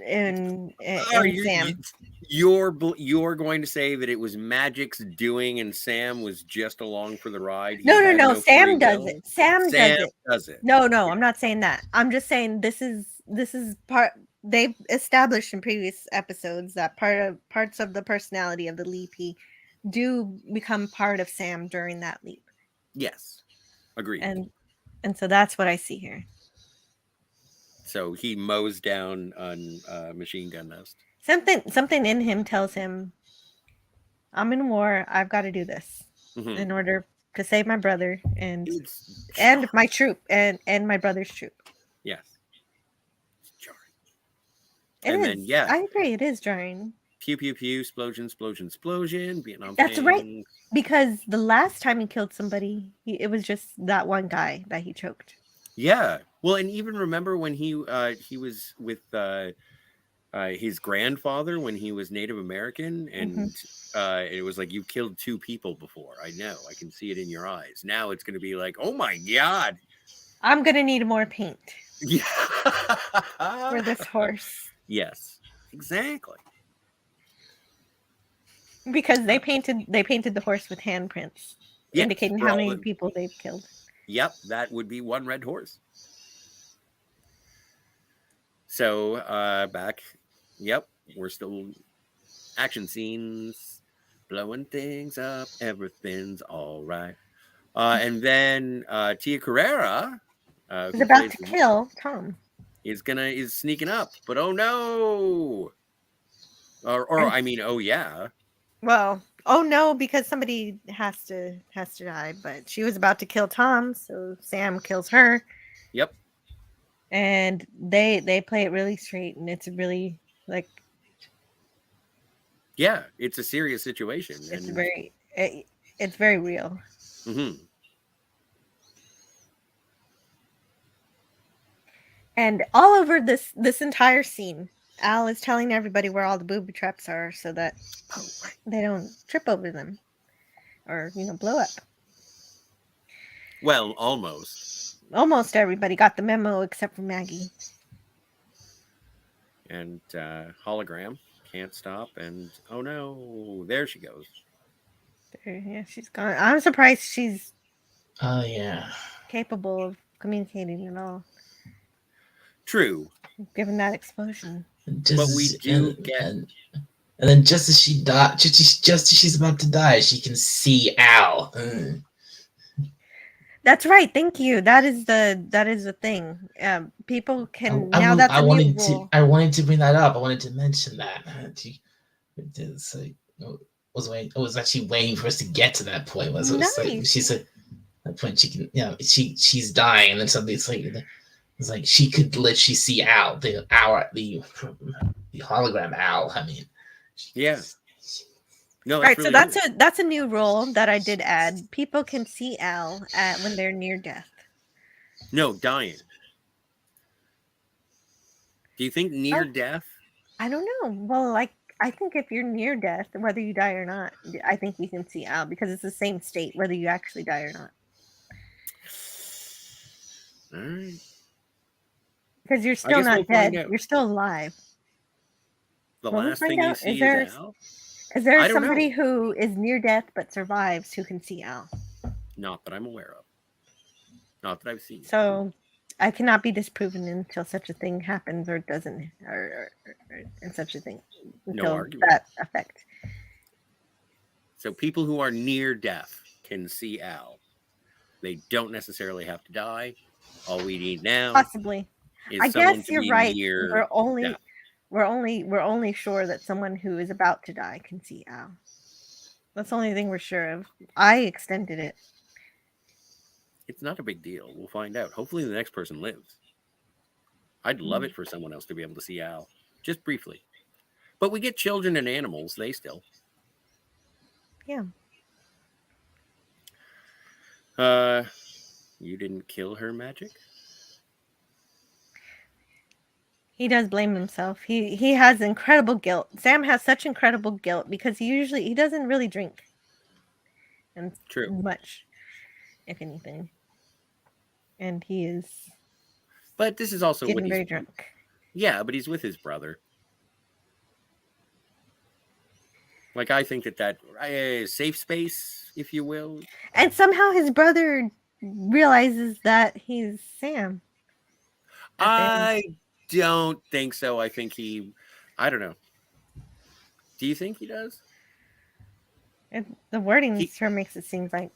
in Sam. You're going to say that it was Magic's doing and Sam was just along for the ride? No. Sam does it. Sam does it. No, I'm not saying that. I'm just saying this is part. They've established in previous episodes that parts of the personality of the leapy do become part of Sam during that leap. Yes, agreed. And so that's what I see here. So he mows down on machine gun nest. Something in him tells him, "I'm in war. I've got to do this in order to save my brother and my troop and my brother's troop." Yes. And then, yeah. I agree. It is jarring. Pew, pew, pew, explosion, explosion, explosion. Vietnam That's tanks. right. Because the last time he killed somebody, it was just that one guy that he choked. Yeah. Well, and even remember when he was with his grandfather when he was Native American, and it was like, you killed 2 people before. I know. I can see it in your eyes. Now it's going to be like, oh my God. I'm going to need more paint Yeah. for this horse. Yes, exactly. Because they painted the horse with handprints, Yes, indicating for how all many the- people they've killed. Yep, that would be one red horse. So back, yep, we're still action scenes, blowing things up, everything's all right. And then Tia Carrera, He's who about plays to kill Tom. is sneaking up, but oh no, or I mean, oh yeah. Well, oh no, because somebody has to die. But she was about to kill Tom, so Sam kills her. Yep. And they play it really straight, and it's really like, yeah, it's a serious situation. It's and it's very real. Mm-hmm. And all over this entire scene, Al is telling everybody where all the booby traps are so that they don't trip over them or blow up. Well, almost everybody got the memo except for Maggie. And hologram can't stop, and oh no, there she goes. Yeah, she's gone. I'm surprised she's capable of communicating at all. True. Given that explosion. But we do get... And then just as she died, just as she's about to die, she can see Al. That's right. Thank you. That is the thing. People can now. That's a new rule. I wanted to bring that up. I wanted to mention that. I was actually waiting for us to get to that point. She's at that point. She can, she's dying, and then suddenly it's like she could literally see Al, the hologram Al. I mean, yeah. No, right. Really so that's a new rule that I did add. People can see Al when they're near death. No, dying. Do you think near death? I don't know. Well, I think if you're near death, whether you die or not, I think you can see Al because it's the same state, whether you actually die or not. All right. Because you're still not dead. You're still alive. The last thing you see is Al? Is there somebody who is near death but survives who can see Al? Not that I'm aware of. Not that I've seen. So I cannot be disproven until such a thing happens or doesn't, or such a thing. Until that effect. So people who are near death can see Al. They don't necessarily have to die. All we need now, possibly. I guess you're right. We're only sure that someone who is about to die can see Al. That's the only thing we're sure of. I extended it. It's not a big deal. We'll find out. Hopefully the next person lives. I'd love it for someone else to be able to see Al. Just briefly. But we get children and animals. They still. Yeah. You didn't kill her, Magic? He does blame himself. He has incredible guilt. Sam has such incredible guilt because he doesn't really drink. And much, if anything. And he is. But this is also getting very drunk. Yeah, but he's with his brother. Like, I think that safe space, if you will. And somehow his brother realizes that he's Sam. I don't think so. I think I don't know. Do you think he does? The wording sure makes it seem like.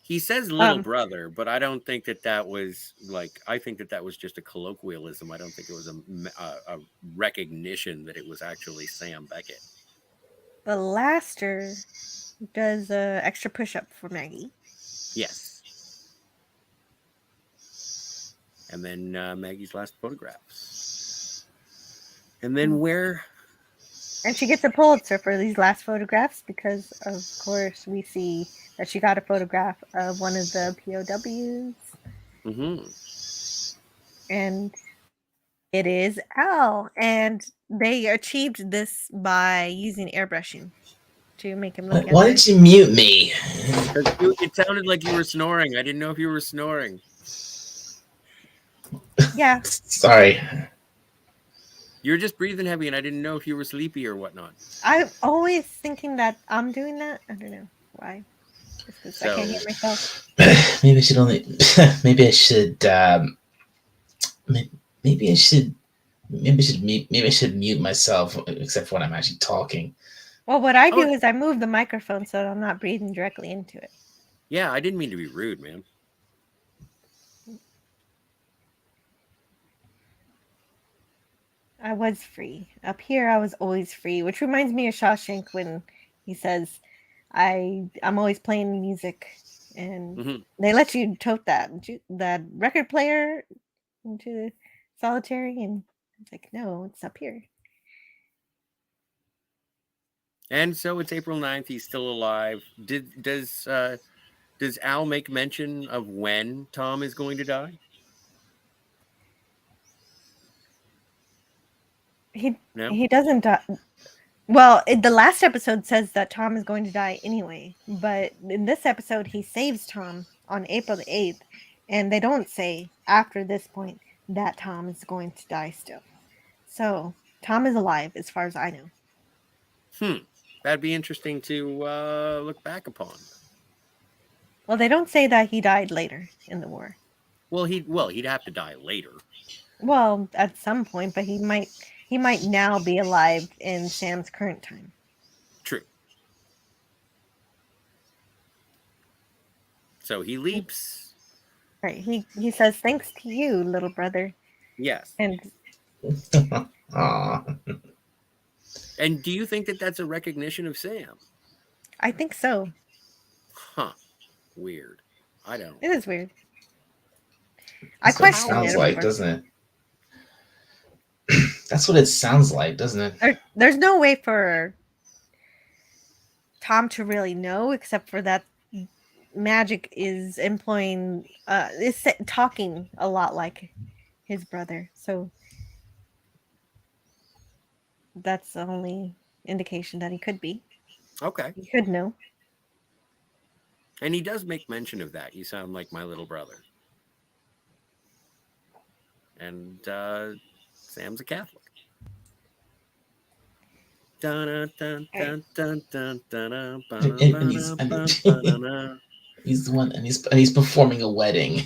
He says little brother, but I don't think that was like, I think that was just a colloquialism. I don't think it was a recognition that it was actually Sam Becket. The Laster does an extra push-up for Maggie. Yes. And then Maggie's last photographs. And then where? And she gets a Pulitzer for these last photographs because, of course, we see that she got a photograph of one of the POWs. Mm-hmm. And it is Al. And they achieved this by using airbrushing to make him look Why younger. did you mute me? It sounded like you were snoring. I didn't know if you were snoring. Yeah. Sorry. You were just breathing heavy, and I didn't know if you were sleepy or whatnot. I'm always thinking that I'm doing that. I don't know why. Just because I can't hear So- myself. Maybe I should only. Maybe I should. Maybe I should. Maybe I should mute myself, except for when I'm actually talking. Well, what I do Oh. is I move the microphone so I'm not breathing directly into it. Yeah, I didn't mean to be rude, man. I was free. Up here, I was always free, which reminds me of Shawshank when he says, I'm always playing music. And Mhm. they let you tote that record player into solitary. And it's like, no, it's up here. And so it's April 9th. He's still alive. Does Al make mention of when Tom is going to die? No? He doesn't die. Well, the last episode says that Tom is going to die anyway, but in this episode, he saves Tom on April the 8th, and they don't say after this point that Tom is going to die still. So, Tom is alive as far as I know. That'd be interesting to look back upon. Well, they don't say that he died later in the war. Well, he'd have to die later. Well, at some point, but he might now be alive in Sam's current time. True. So he leaps. Right. He says, "Thanks to you, little brother." Yes. And Aw. And do you think that that's a recognition of Sam? I think so. Huh. Weird. I don't. It is weird. I That's what it question sounds it, of like, course. doesn't it? That's what it sounds like, doesn't it? There's no way for Tom to really know, except for that magic is employing, is talking a lot like his brother. So that's the only indication that he could be. Okay. He could know. And he does make mention of that. You sound like my little brother. And Sam's a Catholic. He's the one, and he's performing a wedding.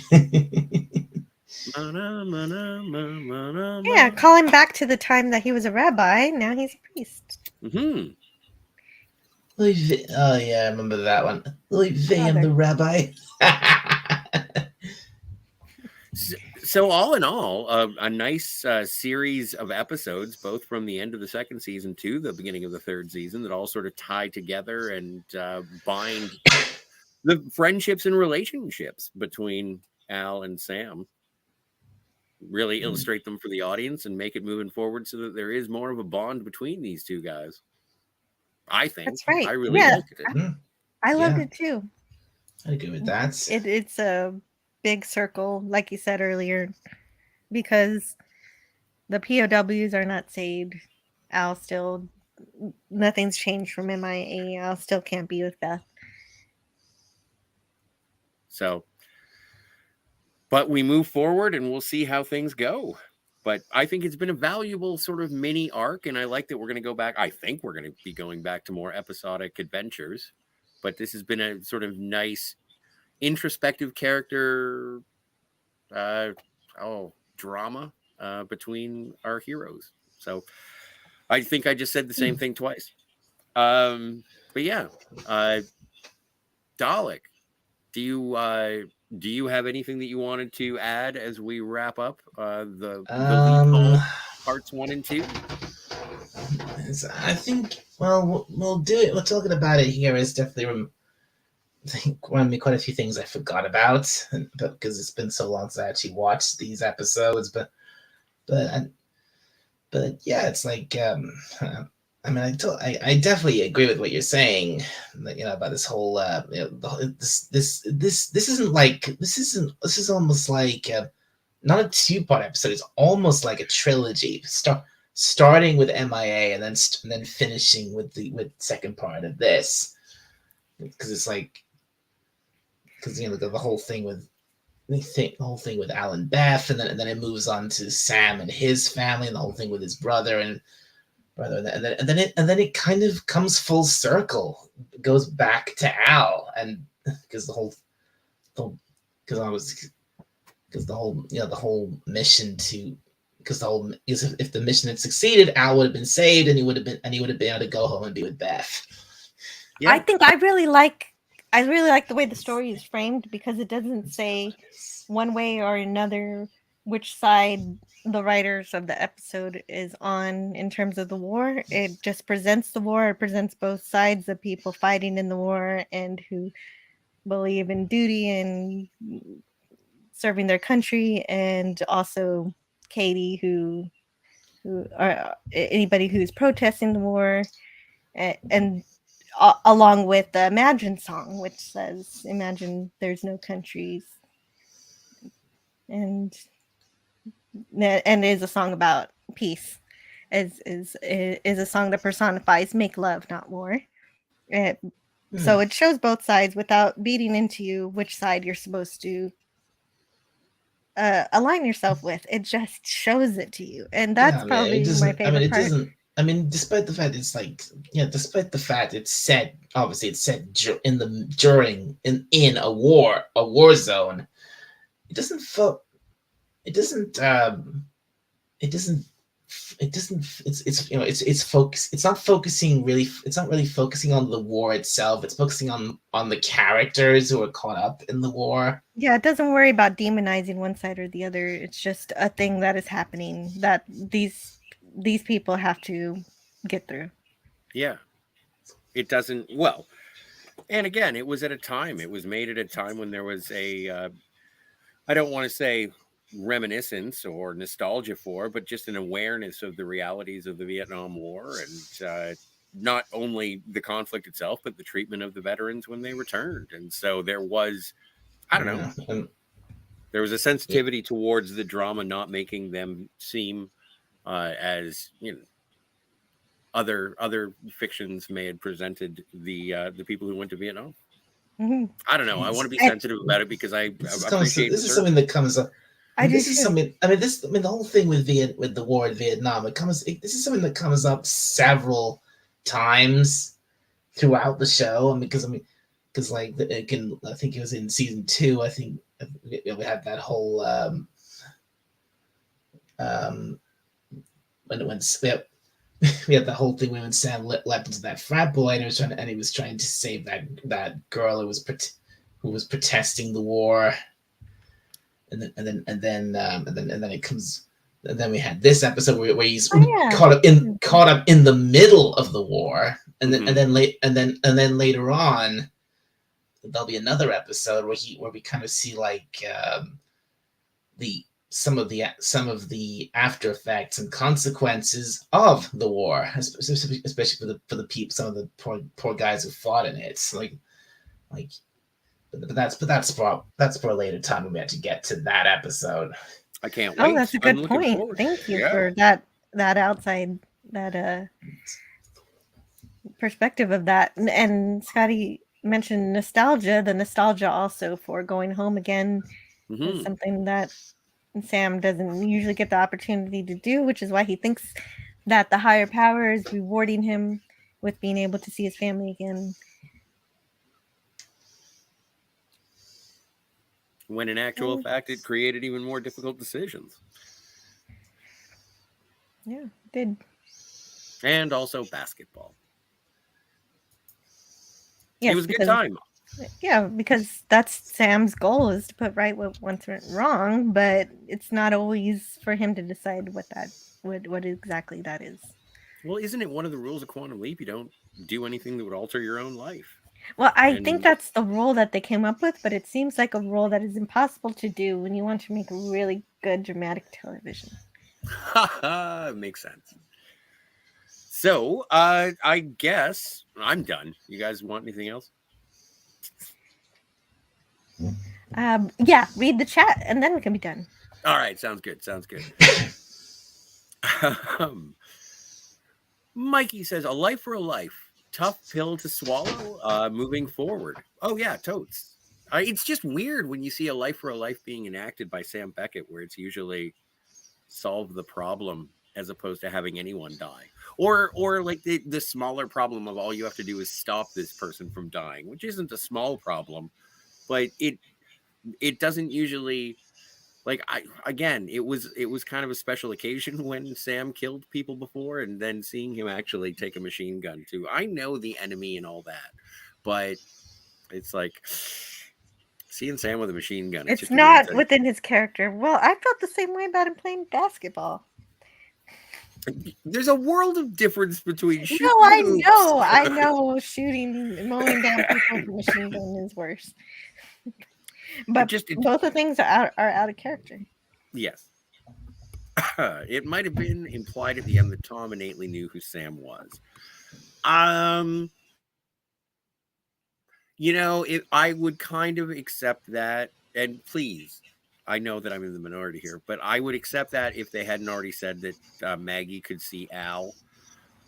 Yeah, call him back to the time that he was a rabbi. Now he's a priest. Mm-hmm. Oh yeah, I remember that one. Louis Van, the rabbi. So all in all, a nice series of episodes, both from the end of the second season to the beginning of the third season, that all sort of tie together and bind the friendships and relationships between Al and Sam. Really illustrate them for the audience and make it moving forward so that there is more of a bond between these two guys. I think. That's right. I really Yeah. liked it. I loved it too. I agree with that. It's a big circle, like you said earlier, because the POWs are not saved. Al still, nothing's changed from MIA. Al still can't be with Beth. So, but we move forward and we'll see how things go. But I think it's been a valuable sort of mini arc, and I like that we're going to go back. I think we're going to be going back to more episodic adventures, but this has been a sort of nice introspective character drama between our heroes. So I think I just said the same thing twice. But yeah, Dalek, do you have anything that you wanted to add as we wrap up the lead parts 1 and 2? I think we'll do it. We're talking about it here is definitely I think one of me quite a few things I forgot about, because it's been so long since I actually watched these episodes. But but yeah, it's like I mean, I definitely agree with what you're saying, about this whole this isn't like this is almost like not a two-part episode. It's almost like a trilogy, starting with MIA and then finishing with the second part of this, because it's like because the whole thing with the whole thing with Alan Beth, and then it moves on to Sam and his family, and the whole thing with his brother, and then it kind of comes full circle. It goes back to Al, and because the whole mission to if the mission had succeeded, Al would have been saved, and he would have been able to go home and be with Beth. Yeah. I think I really like the way the story is framed, because it doesn't say one way or another which side the writers of the episode is on in terms of the war. It just presents the war. It presents both sides of people fighting in the war and who believe in duty and serving their country, and also Katie, who or anybody who's protesting the war, and along with the Imagine song, which says, "Imagine there's no countries," and is a song about peace. Is a song that personifies make love, not war. So it shows both sides without beating into you which side you're supposed to align yourself with. It just shows it to you, and that's probably my favorite part. Despite the fact it's like, despite the fact it's set, obviously it's set during a war zone, it's not really focusing on the war itself. It's focusing on the characters who are caught up in the war. Yeah, it doesn't worry about demonizing one side or the other. It's just a thing that is happening that these people have to get through. Yeah. It doesn't, and again, it was made at a time when there was I don't want to say reminiscence or nostalgia for, but just an awareness of the realities of the Vietnam War, and not only the conflict itself, but the treatment of the veterans when they returned. And so there was, there was a sensitivity towards the drama, not making them seem as other fictions may have presented the people who went to Vietnam. Mm-hmm. I don't know. I want to be sensitive about it because I appreciate this is something that comes up. The whole thing with the war in Vietnam, this is something that comes up several times throughout the show. Because I think it was in season 2. I think we had that whole we had the whole thing when Sam leapt into that frat boy, and he was trying to save that girl who was protesting the war. And then it comes, and then we had this episode where he's caught up in the middle of the war, and then later on there'll be another episode where we kind of see like some of the after effects and consequences of the war, especially for the people, some of the poor guys who fought in it. But that's for a later time when we have to get to that episode. I can't wait. Oh, that's a good point. Thank you for that outside perspective of that. And Scotty mentioned nostalgia. The nostalgia also for going home again is something that Sam doesn't usually get the opportunity to do, which is why he thinks that the higher power is rewarding him with being able to see his family again. When in actual fact, it created even more difficult decisions. Yeah, it did. And also basketball. Yes, it was a good time. Yeah, because that's Sam's goal, is to put right what once went wrong, but it's not always for him to decide what exactly that is. Well, isn't it one of the rules of Quantum Leap? You don't do anything that would alter your own life. Well, I think that's the rule that they came up with, but it seems like a rule that is impossible to do when you want to make really good dramatic television. Makes sense. So, I guess I'm done. You guys want anything else? Yeah, read the chat and then we can be done. All right, sounds good. Sounds good. Mikey says, "A life for a life. Tough pill to swallow. Moving forward." Oh yeah, totes. It's just weird when you see a life for a life being enacted by Sam Becket, where it's usually solve the problem as opposed to having anyone die, or like the smaller problem of all you have to do is stop this person from dying, which isn't a small problem, but it doesn't usually. Like it was kind of a special occasion when Sam killed people before, and then seeing him actually take a machine gun too. I know the enemy and all that, but it's like seeing Sam with a machine gun. It's just a not weird thing. within his character. Well, I felt the same way about him playing basketball. There's a world of difference between shooting. No, I know. Shooting, mowing down people with a machine gun is worse. But both the things are out of character. Yes. It might have been implied at the end that Tom innately knew who Sam was. I would kind of accept that, and please, I know that I'm in the minority here, but I would accept that if they hadn't already said that Maggie could see Al.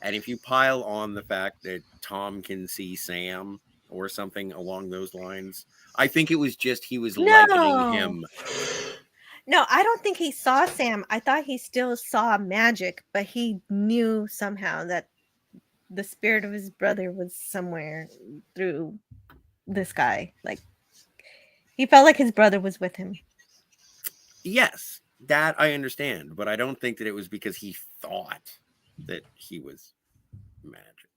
And if you pile on the fact that Tom can see Sam or something along those lines, I think it was just he was likening him. No, I don't think he saw Sam. I thought he still saw magic, but he knew somehow that the spirit of his brother was somewhere through this guy. Like, he felt like his brother was with him. Yes, that I understand, but I don't think that it was because he thought that he was magic.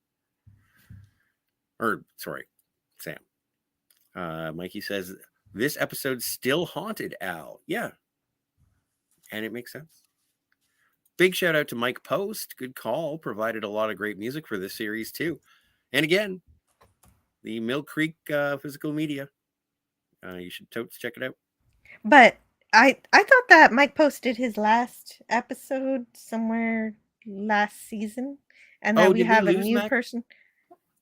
Or, sorry, Sam. Mikey says, this episode still haunted Al. Yeah. And it makes sense. Big shout out to Mike Post. Good call. Provided a lot of great music for this series, too. And again, the Mill Creek Physical Media. You should totes check it out. But I thought that Mike posted his last episode somewhere last season, and that we have a new person.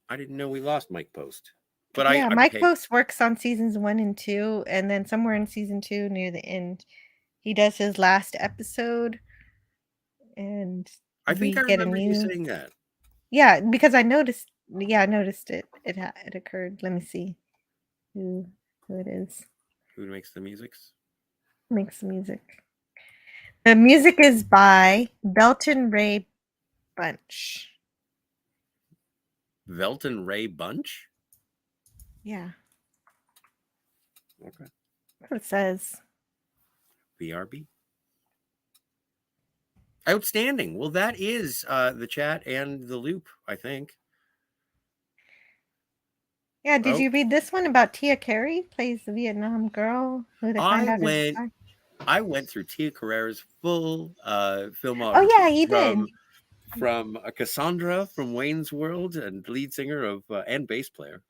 I didn't know we lost Mike Post. But yeah, Mike Post works on seasons 1 and 2, and then somewhere in season 2 near the end, he does his last episode, and I think I remember you saying that. Yeah, because I noticed. Yeah, I noticed it. It occurred. Let me see who it is. Who makes the music? Makes the music. The music is by Belton Ray Bunch. Velton Ray Bunch? Yeah. Okay. That's what it says. BRB. Outstanding. Well, that is the chat and the loop, I think. Yeah, did you read this one about Tia Carey, plays the Vietnam girl who they find out is a spy? I went through Tia Carrera's full filmography. Oh yeah, you did. From Cassandra from Wayne's World and lead singer of and bass player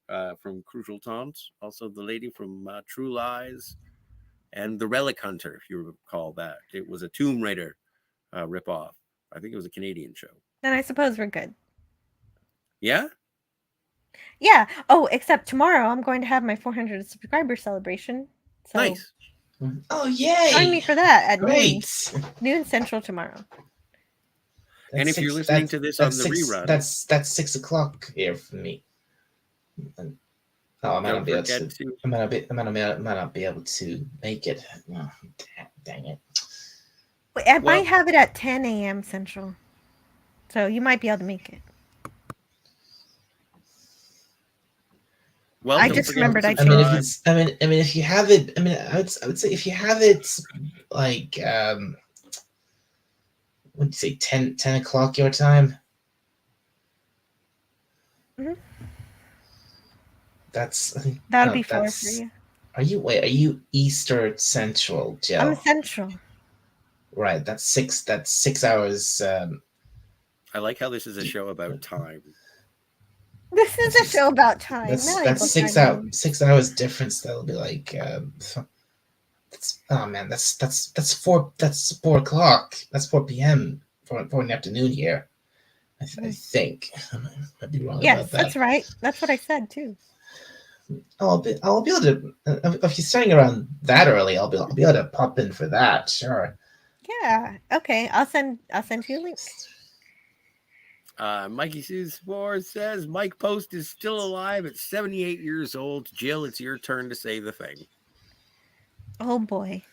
from Crucial Taunts. Also the lady from True Lies and The Relic Hunter, if you recall that. It was a Tomb Raider ripoff. I think it was a Canadian show. Then I suppose we're good. Yeah? Yeah. Oh, except tomorrow I'm going to have my 400 subscriber celebration. So nice. Oh, yay. Join me for that at noon Central tomorrow. And if you're listening to this on the rerun, that's 6 o'clock here for me. And, I might not be able to. I might not be able to make it. Oh, dang it! Wait, I might have it at 10 a.m. Central, so you might be able to make it. Well, I just remembered. I mean, if you have it, I would say if you have it, like, what do you say, 10 o'clock your time? Mm-hmm. That'll be 4 for you. Are you East or Central, Jill? I'm Central. Right, that's 6 hours. I like how this is a show about time. This is a show about time. That's 6 hours difference. That'll be like That's 4 o'clock. That's 4 p.m. for in the afternoon here. I think I might be wrong Yes, about that. that's right. That's what I said too. I'll be able to. If you're starting around that early, I'll be able to pop in for that. Sure. Yeah. Okay. I'll send you a link. Mikey Sues 4 says Mike Post is still alive at 78 years old. Jill, it's your turn to say the thing. Oh boy.